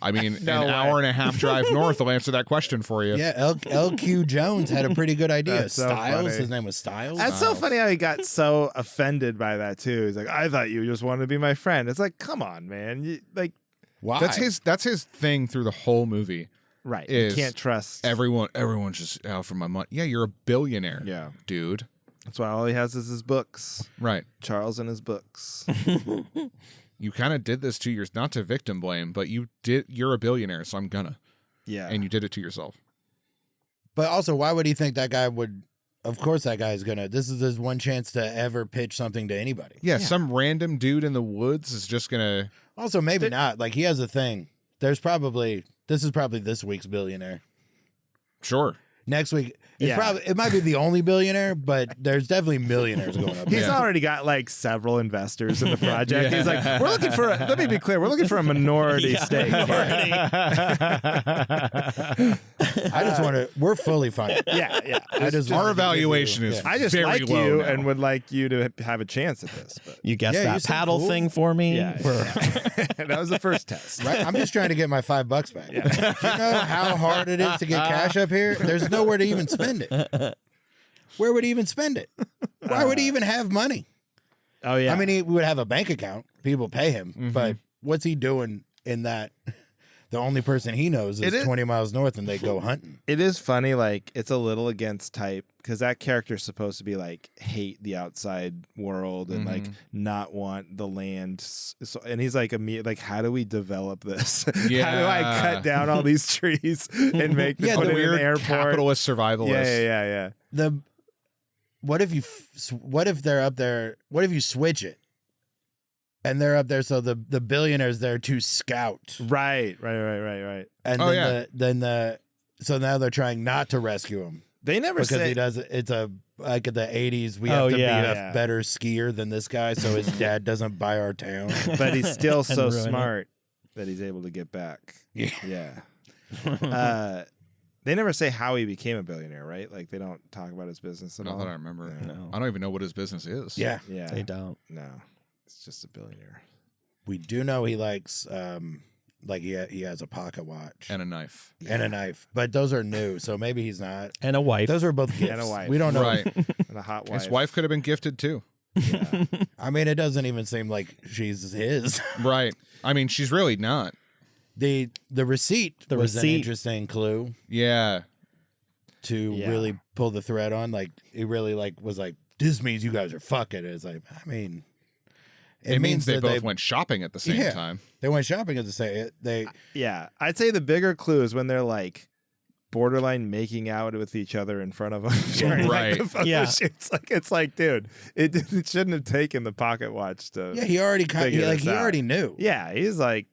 I mean, No an way. hour and a half drive north will answer that question for you. Yeah, LQ Jones had a pretty good idea. That's so Styles, funny. his name was Styles. That's so funny how he got so offended by that too. He's like, I thought you just wanted to be my friend. It's like, come on, man. Like, Why? That's his thing through the whole movie. right. Is You can't trust. Everyone's just out for my money. Yeah, you're a billionaire. Yeah. Dude. That's why all he has is his books. Right. Charles and his books. You kind of did this to yours, not to victim blame, but you're a billionaire, so I'm gonna. Yeah. And you did it to yourself. But also, why would he think that guy would? Of course, that guy's gonna. This is his one chance to ever pitch something to anybody. Yeah, some random dude in the woods is just gonna. Also, maybe not. Like he has a thing. This is probably this week's billionaire. Sure. Next week, Yeah. it might be the only billionaire, but there's definitely millionaires going up. He's there. already got like several investors in the project. He's like, we're looking for let me be clear, we're looking for a minority stake. I just want to. We're fully funded. Yeah. I just Our wanted to give evaluation you- is yeah. I just very like low you now. and would like you to have a chance at this. But You guessed Yeah, you that seem paddle cool. thing for me? yeah. That was the first test. Right? I'm just trying to get my $5 back. Do you know how hard it is to get cash up here? There's nowhere to even spend it. Where would he even spend it? Why would he even have money? Oh yeah. I mean, he would have a bank account. People pay him, but what's he doing in that? The only person he knows It is is- 20 miles north, and they go hunting. it is funny, like it's a little against type because that character's supposed to be like hate the outside world and like not want the land. So, and he's like, like, how do we develop this? How do I Yeah. cut down all these trees and make Yeah, put the it in Weird an airport? capitalist survivalist. Yeah. What if they're up there? What if you switch it, and they're up there? So the billionaire's there to scout, Right. and Oh, so now they're trying not to rescue him They never because say he does. It's a like in the 80s. We Oh, have to yeah. be a Yeah. better skier than this guy, so his dad doesn't buy our town. but he's still so ruin it. smart that he's able to get back. Yeah. They never say how he became a billionaire, right? Like they don't talk about his business at Not all. that I remember. No. I don't even know what his business is. Yeah, Yeah, They don't. no, it's just a billionaire. we do know he likes like he has a pocket watch And a knife. and a knife, but those are new, so maybe he's not. And a wife. Those are both gifts. And a wife. We don't know. Right. And a hot wife. His wife could have been gifted too. Yeah. I mean, it doesn't even seem like she's his. Right. I mean, she's really not. The receipt The was an receipt. interesting clue Yeah. to Yeah. really pull the thread on. Like it really was like, this means you guys are fucking. It's like, I mean, It means they that both went shopping at the same Yeah. time. They went shopping at the same. They Yeah, I'd say the bigger clue is when they're like borderline making out with each other in front of them during like, the Right. photo Yeah. shoots. Like it's like, dude, it shouldn't have taken the pocket watch to. yeah, he already Figure this he out. already knew. Yeah, he's like.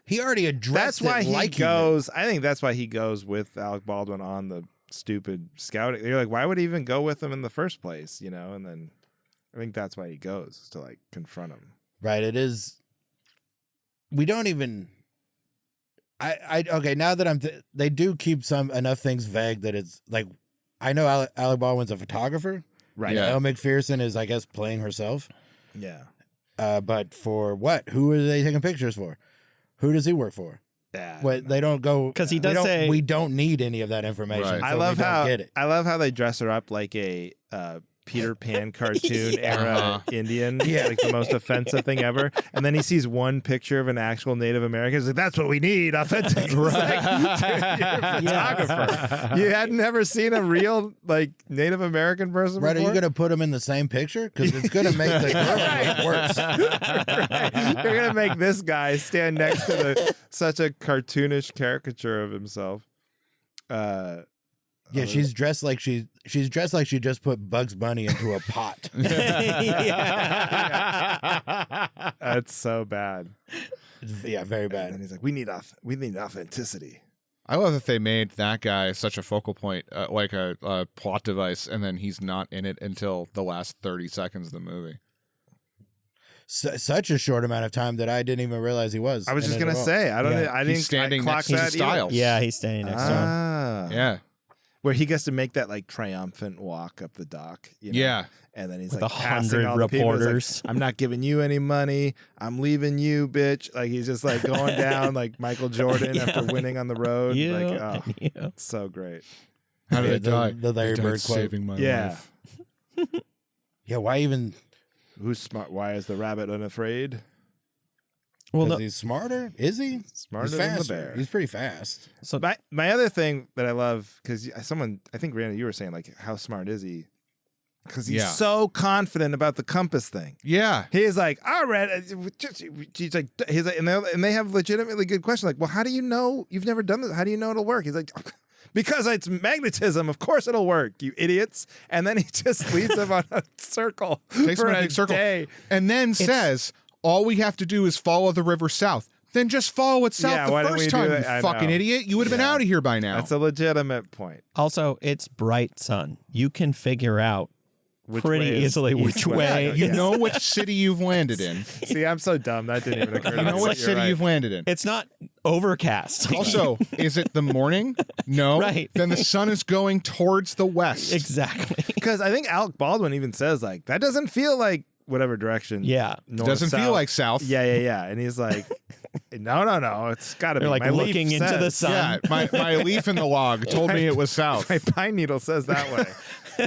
He already addressed. That's why it he like goes. I think that's why he goes with Alec Baldwin on the stupid scouting. You're like, why would he even go with him in the first place? You know, and then I think that's why he goes is to like confront him. Right. It is. We don't even. Okay. Now that they do keep enough things vague that it's like, I know Alec Baldwin's a photographer. Right. Yeah. Elle McPherson is, I guess, playing herself. Yeah. But for what? Who are they taking pictures for? Who does he work for? Yeah. What they don't go 'Cause he we does don't- say- we don't need any of that information. Right. So I love we don't how get it. I love how they dress her up like a Peter Pan cartoon era Indian, Yeah. like the most offensive thing ever. And then he sees one picture of an actual Native American. He's like, "That's what we need, authentic." It's like, dude, you're a photographer. You had never seen a real like Native American person Right? Are before. you going to put them in the same picture? Because it's going to make the girl look worse. Right. You're gonna make this guy stand next to such a cartoonish caricature of himself. Yeah, she's dressed like she just put Bugs Bunny into a pot. That's so bad. Yeah, very And bad. he's like, we need authenticity. I love that they made that guy such a focal point, like a plot device, and then he's not in it until the last 30 seconds of the movie. Such a short amount of time that I didn't even realize he was. I was in just it gonna at all. say, I don't. Yeah. I He's didn't standing clock next to that either. Styles. Yeah, he's standing next to him. Ah. Yeah. where he gets to make that like triumphant walk up the dock. You know? Yeah. And then he's With like 100 passing all the people. He's like, reporters. I'm not giving you any money. I'm leaving you, bitch. Like he's just like going down like Michael Jordan after winning on the road. You Like, and you. it's so great. How did Yeah, they die? the Larry They died Bird quote. saving my Yeah. life. Yeah, why even? Who's smart? Why is the rabbit unafraid? Well, Because no, he's smarter. Is he? Smarter He's than the faster. bear. He's pretty fast. so My other thing that I love, because someone, I think Randall, you were saying like, how smart is he? Because he's Yeah. so confident about the compass thing. Yeah. He's like, all right. He's like, and they have legitimately good questions. Like, well, how do you know you've never done this? How do you know it'll work? He's like, because it's magnetism. Of course it'll work, you idiots. And then he just leads them on a circle Takes for them on a a big circle. day. And then says, all we have to do is follow the river south. Then just follow it south Yeah, why the didn't we first do time, that? you I fucking know. idiot. You would have been out of here by now. That's a legitimate point. also, it's bright sun. You can figure out Which pretty way is easily east, which west? way. You know which city you've landed in. See, I'm so dumb. That didn't even occur to You me. know what You're city right. you've landed in. It's not overcast. Also, is it the morning? No. Right. Then the sun is going towards the west. Exactly. Because I think Alec Baldwin even says like that doesn't feel like whatever direction. Yeah. north, Doesn't south. feel like south. Yeah. And he's like, no. It's got to be They're like my leaf looking into the says- sun. Yeah, my leaf in the log told me it was south. My pine needle says that way.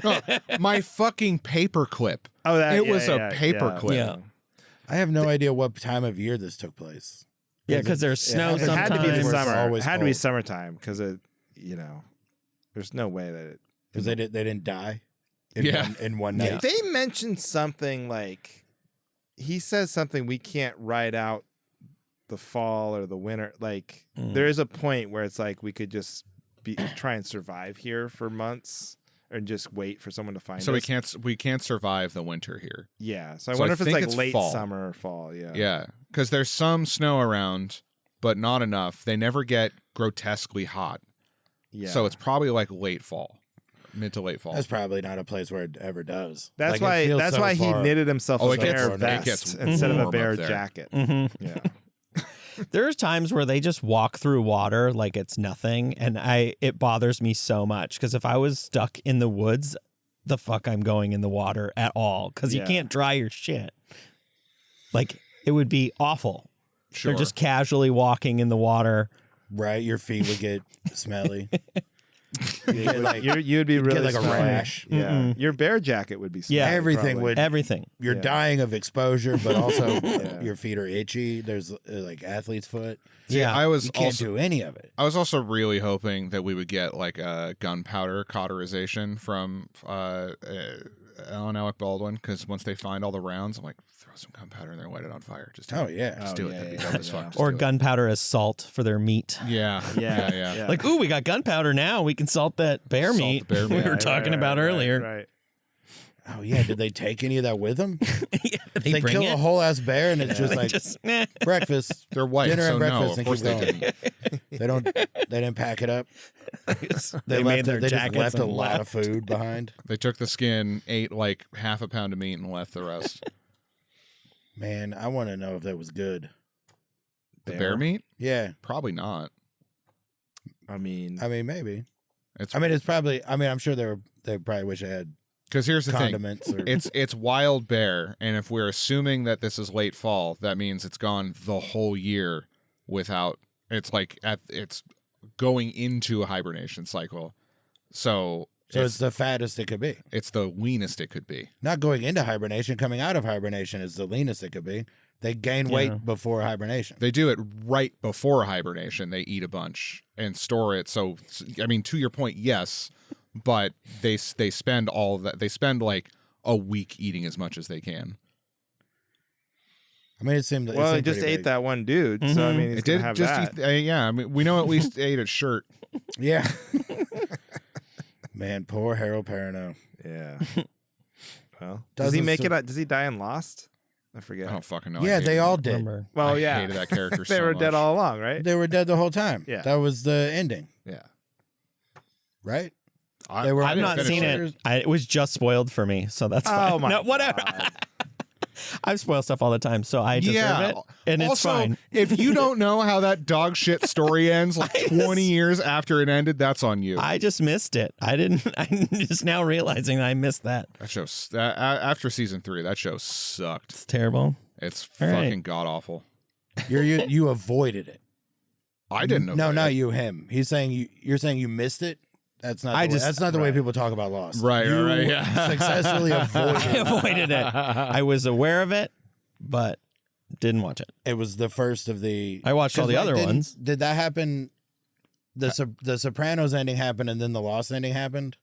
No, my fucking paper clip. Oh, that It was a paper yeah. clip. Yeah. I have no idea what time of year this took place. Yeah, because there's snow It had to be the sometimes. It's summer. It always had to be cold. summertime because there's no way that it. Because they didn't die in, Yeah. in one night. They mentioned something like he says something we can't ride out the fall or the winter. Like there is a point where it's like we could just try and survive here for months and just wait for someone to find So us. we can't survive the winter here. Yeah. So I So wonder I if it's think like it's late fall. summer or fall. Yeah. Yeah, because there's some snow around, but not enough. They never get grotesquely hot. Yeah. So it's probably like late fall, mid to late fall. That's probably not a place where it ever does. That's Like, it why. feels That's so why he far- knitted himself Oh, a it gets- bear it vest gets instead of a warm bear up there. jacket. Mhm. Yeah. There's times where they just walk through water like it's nothing, and it bothers me so much because if I was stuck in the woods, the fuck I'm going in the water at all because you Yeah. can't dry your shit. Like it would be awful. Sure. They're just casually walking in the water. Right, your feet would get smelly. You'd be really get like a smelly. rash. Yeah. Mm-mm. Your bear jacket would be smelly. Yeah. Everything probably. would. Everything. You're Yeah. dying of exposure, but also Yeah. your feet are itchy. There's like athlete's foot. Yeah. I was You can't also do any of it. I was also really hoping that we would get like a gunpowder cauterization from Alec Baldwin, because once they find all the rounds, I'm like, throw some gunpowder in there and light it on fire. Just do Oh it. yeah. Just do it. That'd be dope as fuck. Just Or do it. gunpowder as salt for their meat. Yeah. Yeah. Like, ooh, we got gunpowder now. We can salt that bear Salt meat the bear we meat. were Right, talking about earlier. Right. Oh yeah. Did they take any of that with them? Yeah, They bring kill it. a whole ass bear and it's just They like just, breakfast. They're white, Dinner so and breakfast no, of and course keep they going. didn't. They didn't pack it up. they made their They just jackets left a and lot left. of food behind. They took the skin, ate like half a pound of meat, and left the rest. Man, I want to know if that was good. The bear meat? Yeah. Probably not. I mean, I mean, maybe. It's I mean, it's probably. I mean, I'm sure they probably wish I had because here's the thing. condiments. Or, It's wild bear, and if we're assuming that this is late fall, that means it's gone the whole year without. It's like it's going into a hibernation cycle, so it's the fattest it could be. it's the leanest it could be. Not going into hibernation, coming out of hibernation is the leanest it could be. They gain Yeah. weight before hibernation. They do it right before hibernation. They eat a bunch and store it. So I mean, to your point, yes, but they spend all that. They spend like a week eating as much as they can. I mean, it seemed. well, it he just ate that one dude, so I Mhm. mean, he's It gonna did have just that. eat, yeah. I mean, we know at least ate a shirt. Yeah. Man, poor Harold Perrineau. Yeah. Well, does Doesn't he make sur- it? Does he die in Lost? I I forget. don't fucking know. Yeah, I they hated all him. did. Remember. Well, I yeah, hated that character. they so were much. dead all along, right? They were dead the whole time. Yeah. That was the ending, Yeah, right? I, They were I I've didn't not finish seen it. It was just spoiled for me, so that's fine. Oh my No, whatever. God. I spoil stuff all the time, so I deserve it, and it's also, fine. if you don't know how that dog shit story ends, like 20 years after it ended, that's on you. I just missed it. I'm just now realizing that I missed that. That show, after season 3, that show sucked. It's terrible. It's All right. fucking god awful. You avoided it. I didn't know. No, not you. Him. He's saying you're saying you missed it. That's not. That's not the way people talk about Lost. Right. You Right. Yeah. successfully avoided. I avoided it. I was aware of it, but didn't watch it. It was the first of the. I watched all the other ones. Did that happen? The Sopranos ending happened, and then the Lost ending happened.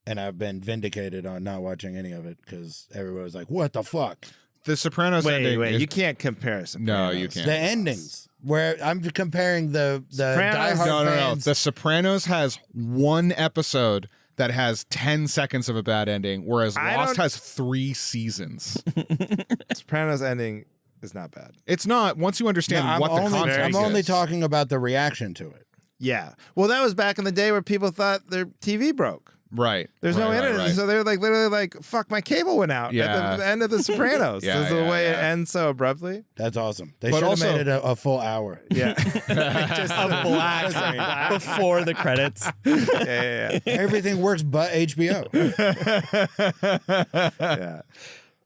And I've been vindicated on not watching any of it because everyone was like, "What the fuck?" The Sopranos ending. Wait, is, you can't compare Sopranos. No, you can't. The endings where I'm comparing the Sopranos- diehard No. fans. The Sopranos has one episode that has 10 seconds of a bad ending, whereas Lost has 3 seasons. Sopranos ending is not bad. It's not. Once you understand what the context I'm only is. talking about the reaction to it. Yeah. Well, that was back in the day where people thought their TV broke. Right. There's no internet, right. so they're like literally like, "Fuck, my cable went out." Yeah. At the end of The Sopranos. Yeah, This is the yeah, way it yeah. ends so abruptly. That's awesome. They But should have also- made it a full hour. Yeah. Just a black screen before the credits. yeah. Everything works but HBO. Yeah.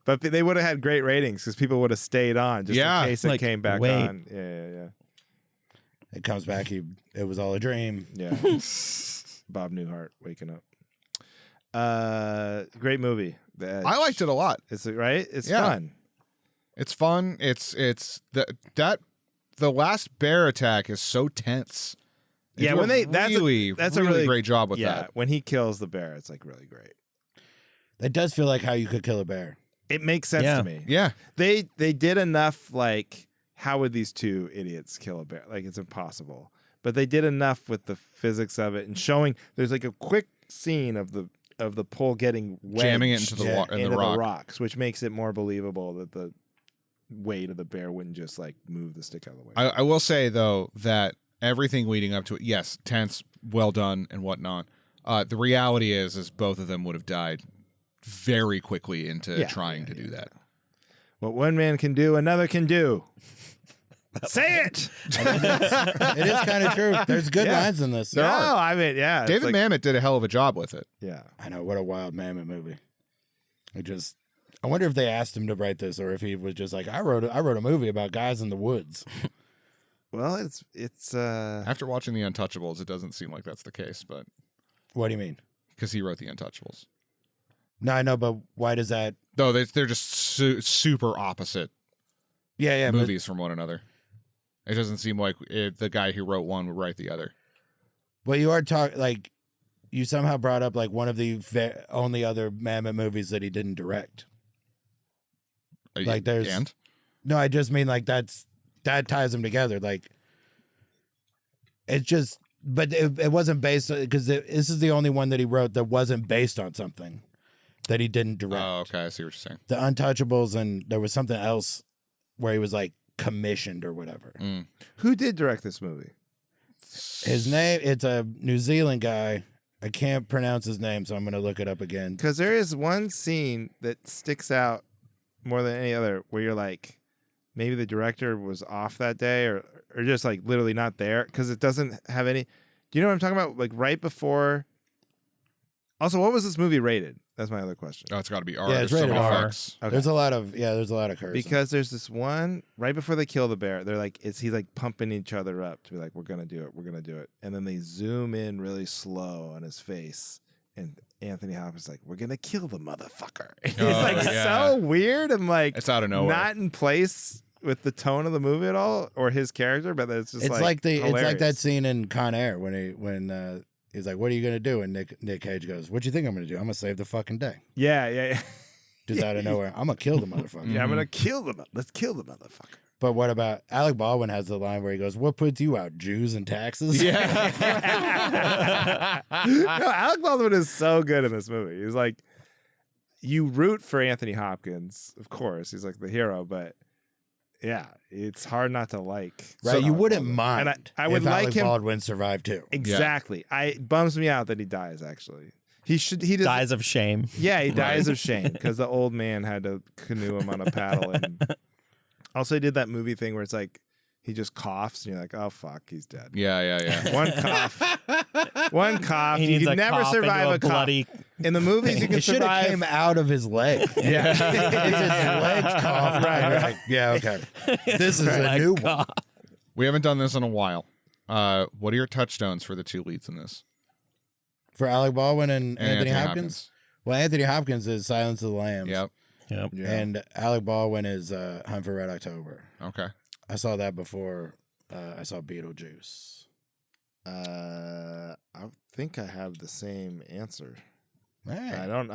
But they would have had great ratings because people would have stayed on just Yeah. in case it Like, came back wait. on. Yeah. It comes back. It was all a dream. Yeah. Bob Newhart waking up. Great movie. The Edge. I liked it a lot. It's right. It's Yeah. fun. It's fun. It's the last bear attack is so tense. They Yeah, do when a that's a really great job with yeah. that. When he kills the bear, it's like really great. It does feel like how you could kill a bear. It makes sense Yeah. to me. Yeah. They did enough. Like, how would these two idiots kill a bear? Like, it's impossible. But they did enough with the physics of it and showing. There's like a quick scene of the pole getting wedged Jamming it into the into the rock. rocks, which makes it more believable that the weight of the bear wouldn't just like move the stick out of the way. I will say though that everything leading up to it, yes, tense, well done, and whatnot. The reality is both of them would have died very quickly into trying to do that. What one man can do, another can do. Say it. It is kind of true. There's good Yeah. lines in this. No, I mean, yeah. it's David like, Mamet did a hell of a job with it. Yeah. I know, what a wild Mamet movie. I wonder if they asked him to write this or if he was just like, I wrote a movie about guys in the woods. Well, it's After watching The Untouchables, it doesn't seem like that's the case, but What do you mean? because he wrote The Untouchables. No, I know, but why does that? No, they're just super opposite Yeah, but movies from one another. It doesn't seem like the guy who wrote one would write the other. Well, you are talking like you somehow brought up like one of the only other Mamet movies that he didn't direct. Like there's and no, I just mean like that ties them together. Like it's just, but it wasn't based because this is the only one that he wrote that wasn't based on something that he didn't direct. oh, okay, I see what you're saying. The Untouchables, and there was something else where he was like commissioned or whatever. who did direct this movie? His name, it's a New Zealand guy. I can't pronounce his name, so I'm going to look it up again. Because there is one scene that sticks out more than any other where you're like, maybe the director was off that day or just like literally not there because it doesn't have any. Do you know what I'm talking about? Like right before. Also, what was this movie rated? That's my other question. Oh, it's got to be R. Yeah, it's There's so rated many R. fucks. Okay. There's a lot of cursing. Because there's this one right before they kill the bear. They're like, he's like pumping each other up to be like, we're gonna do it, and then they zoom in really slow on his face, and Anthony Hopkins like, we're gonna kill the motherfucker. He's like yeah. so weird and like It's out of nowhere. not in place with the tone of the movie at all or his character, but it's just it's like that hilarious. scene in Con Air when he's like, "What are you gonna do?" And Nick Cage goes, "What do you think I'm gonna do? I'm gonna save the fucking day." Yeah. Just out of nowhere, I'm gonna kill the motherfucker. Yeah, I'm gonna kill them. Let's kill the motherfucker. But what about Alec Baldwin has the line where he goes, "What puts you out, Jews and taxes?" Yeah. No, Alec Baldwin is so good in this movie. He's like, you root for Anthony Hopkins, of course. He's like the hero, but yeah, it's hard not to like. Right. You wouldn't mind. And I would if like Alec him. Baldwin survived too. Exactly. It bums me out that he dies. Actually, He just Dies of shame. Yeah, he dies of shame because the old man had to canoe him on a paddle. And also, he did that movie thing where it's like he just coughs, and you're like, oh fuck, he's dead. Yeah. One cough. He You needs can a never cough survive into a cough. bloody. In the movies, you can It should have survive. came out of his leg. Yeah. It's his leg cough. Right. Like, yeah. Okay. This is a new one. We haven't done this in a while. What are your touchstones for the two leads in this? For Alec Baldwin and Anthony Hopkins? Hopkins. Well, Anthony Hopkins is Silence of the Lambs. Yep. Yep. Yeah. And Alec Baldwin is Hunt for Red October. Okay. I saw that before I saw Beetlejuice. I think I have the same answer. Hey. I don't.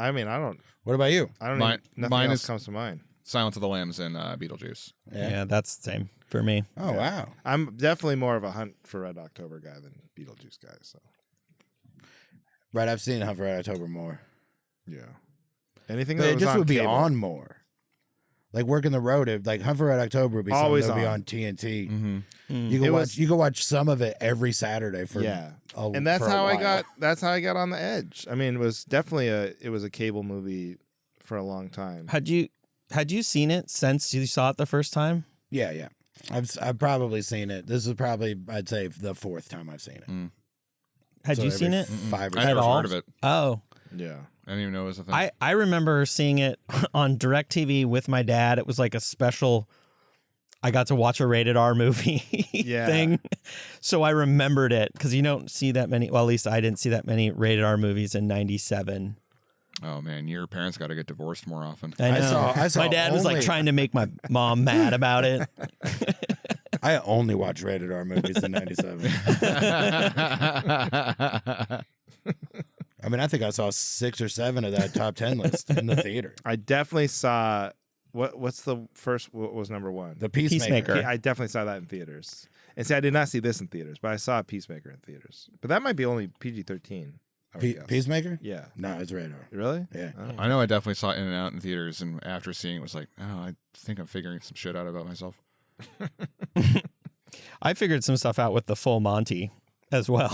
What about you? Mine Nothing else is- comes to mind. Silence of the Lambs and Beetlejuice. Yeah, that's the same for me. Oh, wow. I'm definitely more of a Hunt for Red October guy than Beetlejuice guy. So Right. I've seen Hunt for Red October more. yeah. Anything But that it was just on would be cable. on more. Like working the road, like Hunt for Red October would be Always something that would on. be on TNT. Mm-hmm. You It can watch. was- You can watch some of it every Saturday for Yeah. a, And that's for a how I while. got. That's how I got on the edge. I mean, it was definitely a cable movie for a long time. Had you seen it since you saw it the first time? Yeah. I've probably seen it. This is probably, I'd say, the fourth time I've seen it. Had So you every seen it? Five or I six. never all? heard of it. Oh, Yeah. I didn't even know it was a thing. I remember seeing it on DirecTV with my dad. It was like a special. I got to watch a rated R movie Yeah. thing, so I remembered it because you don't see that many. Well, at least I didn't see that many rated R movies in '97. Oh man, your parents got to get divorced more often. I know. I saw my dad was like only- trying to make my mom mad about it. I only watched rated R movies in '97. I mean, I think I saw 6 or 7 of that top 10 list in the theater. I definitely saw. What's the first? What was number one? The Peacemaker. Peacemaker. I definitely saw that in theaters. And see, I did not see this in theaters, but I saw Peacemaker in theaters. But that might be only PG-13. I would guess. Peacemaker? Yeah. No, it's rated R. Really? Yeah. Oh. I know I definitely saw In and Out in theaters, and after seeing it, was like, oh, I think I'm figuring some shit out about myself. I figured some stuff out with the Full Monty as well.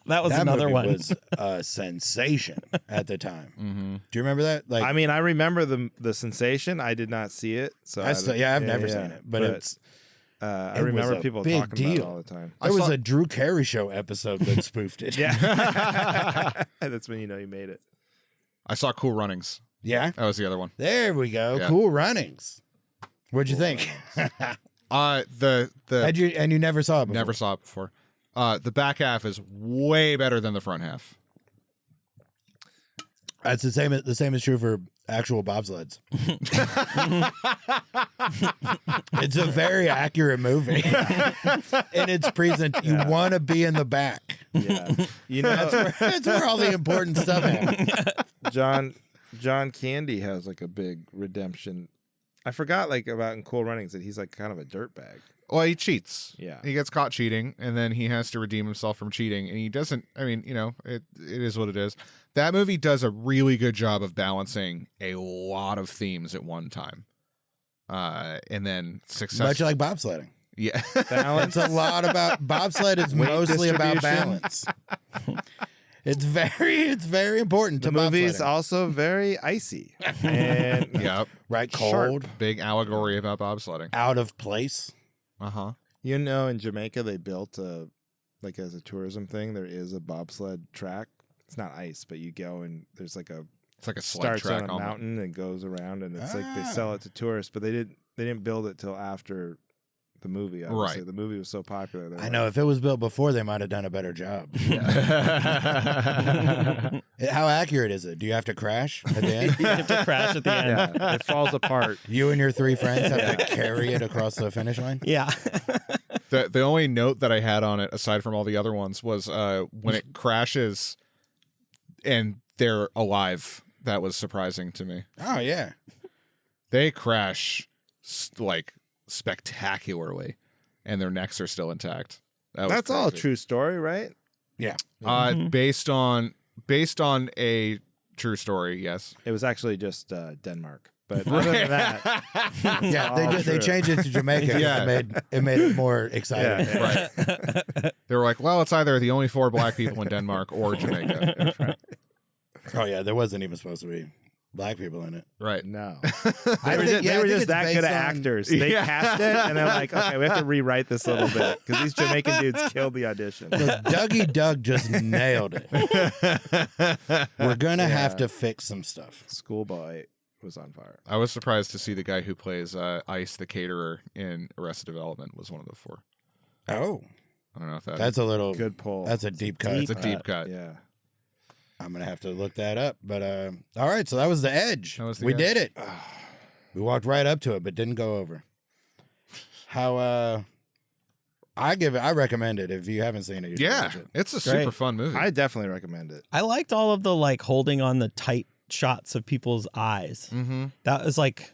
that was That another movie one. was a sensation at the time. Mm-hmm. Do you remember that? Like, I mean, I remember the sensation. I did not see it, so I've never seen it, but it's. I it was remember a people big talking about it deal. all the time. There was a Drew Carey show episode that spoofed it. Yeah, that's when you know you made it. I saw Cool Runnings. Yeah. That was the other one. There we go. Yeah. Cool Runnings. What'd you think? The And you never saw it before? never saw it before. The back half is way better than the front half. That's the same. The same is true for actual bobsleds. It's a very accurate movie. In its present, you want to be in the back. Yeah, you know, That's where all the important stuff happens. John Candy has like a big redemption. I forgot like about in Cool Runnings that he's like kind of a dirtbag. Well, he cheats. Yeah. He gets caught cheating, and then he has to redeem himself from cheating, and he doesn't. I mean, it is what it is. That movie does a really good job of balancing a lot of themes at one time. And then success. Much like bobsledding. Yeah. It's a lot about bobsled is Weight mostly about distribution. balance. It's very important to The movie's bobsledding. also very icy and Yep. Right, sharp. cold, Big allegory about bobsledding. out of place. Uh-huh. You know, in Jamaica, they built like as a tourism thing, there is a bobsled track. It's not ice, but you go and there's like a It's like a sled starts track on a almost. mountain and goes around, and it's like they Ah. sell it to tourists, but they didn't build it till after the movie. Obviously. Right. The movie was so popular. they're I like, know if it was built before, they might have done a better job. How accurate is it? Do you have to crash at the end? You have to crash at the end. Yeah, it falls apart. You and your 3 friends have to carry it across the finish line? Yeah. The only note that I had on it, aside from all the other ones, was when it crashes and they're alive. That was surprising to me. Oh, yeah. They crash like spectacularly, and their necks are still intact. That's all a crazy. true story, right? Yeah. Based on a true story, yes. It was actually just Denmark, but other than that, Yeah, all they true. changed it to Jamaica. 'cause Yeah. It made it more exciting. Yeah. Right. They were like, well, it's either the only 4 black people in Denmark or Jamaica. Oh yeah, there wasn't even supposed to be black people in it. Right. No. I They were think- yeah, I think just it's that based good of on- actors. They cast it, and they're like, okay, we have to rewrite this a little bit because these Jamaican dudes killed the audition. Look, Dougie Doug just nailed it. We're gonna have to fix some stuff. Schoolboy was on fire. I was surprised to see the guy who plays Ice the caterer in Arrested Development was one of the 4. Oh, I don't know if that's a little Good pull. That's a deep cut. It's a deep cut. Yeah. I'm gonna have to look that up. But all right, so that was The Edge. That was The we Edge. did it. We walked right up to it, but didn't go over. How I recommend it if you haven't seen it. You should Yeah, watch it. it's a Great. super fun movie. I definitely recommend it. I liked all of the like holding on the tight shots of people's eyes. Mm-hmm. That was like,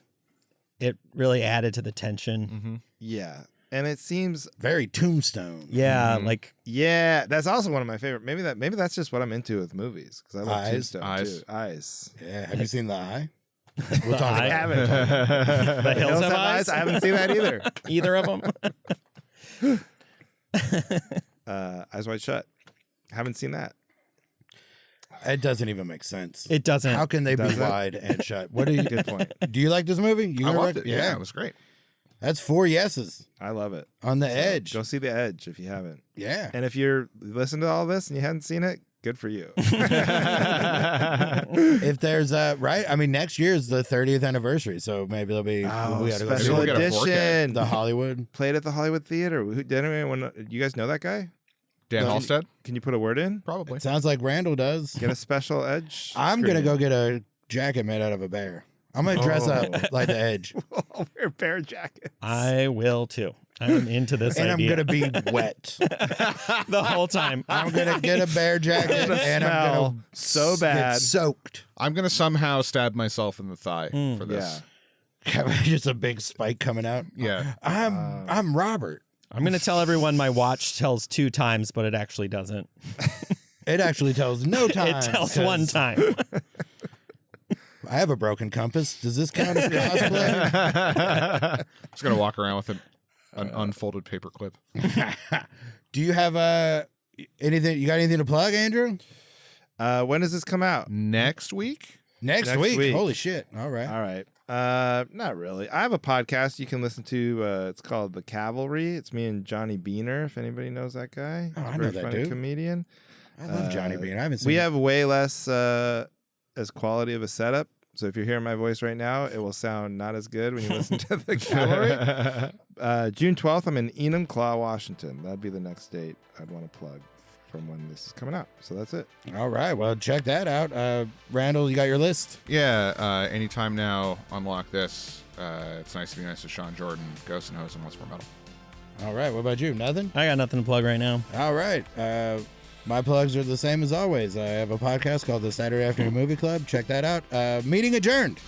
it really added to the tension. Mm-hmm. Yeah. And it seems, Very Tombstone. Yeah, Mhm. like yeah, that's also one of my favorite. Maybe that's just what I'm into with movies because I love Eyes? Tombstone Eyes. too. Eyes. Yeah. Have you seen The Eye? The We'll talk Eye? about I it. haven't. The Hills Have Eyes? I haven't seen that either. either of them. Eyes Wide Shut. Haven't seen that. It doesn't even make sense. It doesn't. How can they be Does it? wide and shut? What do you? Good point. Do you like this movie? You I gonna loved it. Yeah, Yeah, it was great. that's 4 yeses I love it. on The So, Edge. Go see The Edge if you haven't. Yeah. And if you're listening to all this and you hadn't seen it, good for you. If there's right, I mean, next year is the 30th anniversary, so maybe there'll be Oh, we gotta go special see We'll get a 4K. edition. the Hollywood. Played at the Hollywood Theater. Who did anyone? You guys know that guy? Dan No, Halstead? Can you put a word in? Probably. It sounds like Randall does. Get a special Edge. I'm gonna screening. go get a jacket made out of a bear. I'm gonna dress Oh. up like The Edge, I'll wear bear jackets. I will too. I'm into this and idea. I'm gonna be wet. the whole time. I'm gonna get a bear jacket, gonna and I'm smell gonna so get bad. soaked. I'm going to somehow stab myself in the thigh Mm, for this. Just a big spike coming out. Yeah. I'm Robert. I'm going to tell everyone my watch tells 2 times, but it actually doesn't. It actually tells no time. It tells 1 time. I have a broken compass. Does this count as cosplay? Just going to walk around with an unfolded paper clip. Do you have anything? You got anything to plug, Andrew? When does this come out? Next week? Next Next week. week. Holy shit! All right. All right. Not really. I have a podcast you can listen to. It's called The Cavalry. It's me and Johnny Beaner, if anybody knows that guy. Oh, He's I a know very that funny dude. comedian. I love Johnny Bean. I haven't seen. We have way less as quality of a setup. So if you're hearing my voice right now, it will sound not as good when you listen to The Cavalry. June 12th, I'm in Enumclaw, Washington. That'd be the next date I'd want to plug from when this is coming out. So that's it. All right. Well, check that out. Randall, you got your list. Yeah, anytime now, unlock this. It's nice to be nice to Sean Jordan, Ghost and Hose, and What's More Metal. All right. What about you? Nothing. I got nothing to plug right now. All right. My plugs are the same as always. I have a podcast called the Saturday Afternoon Movie Club. Check that out. Meeting adjourned.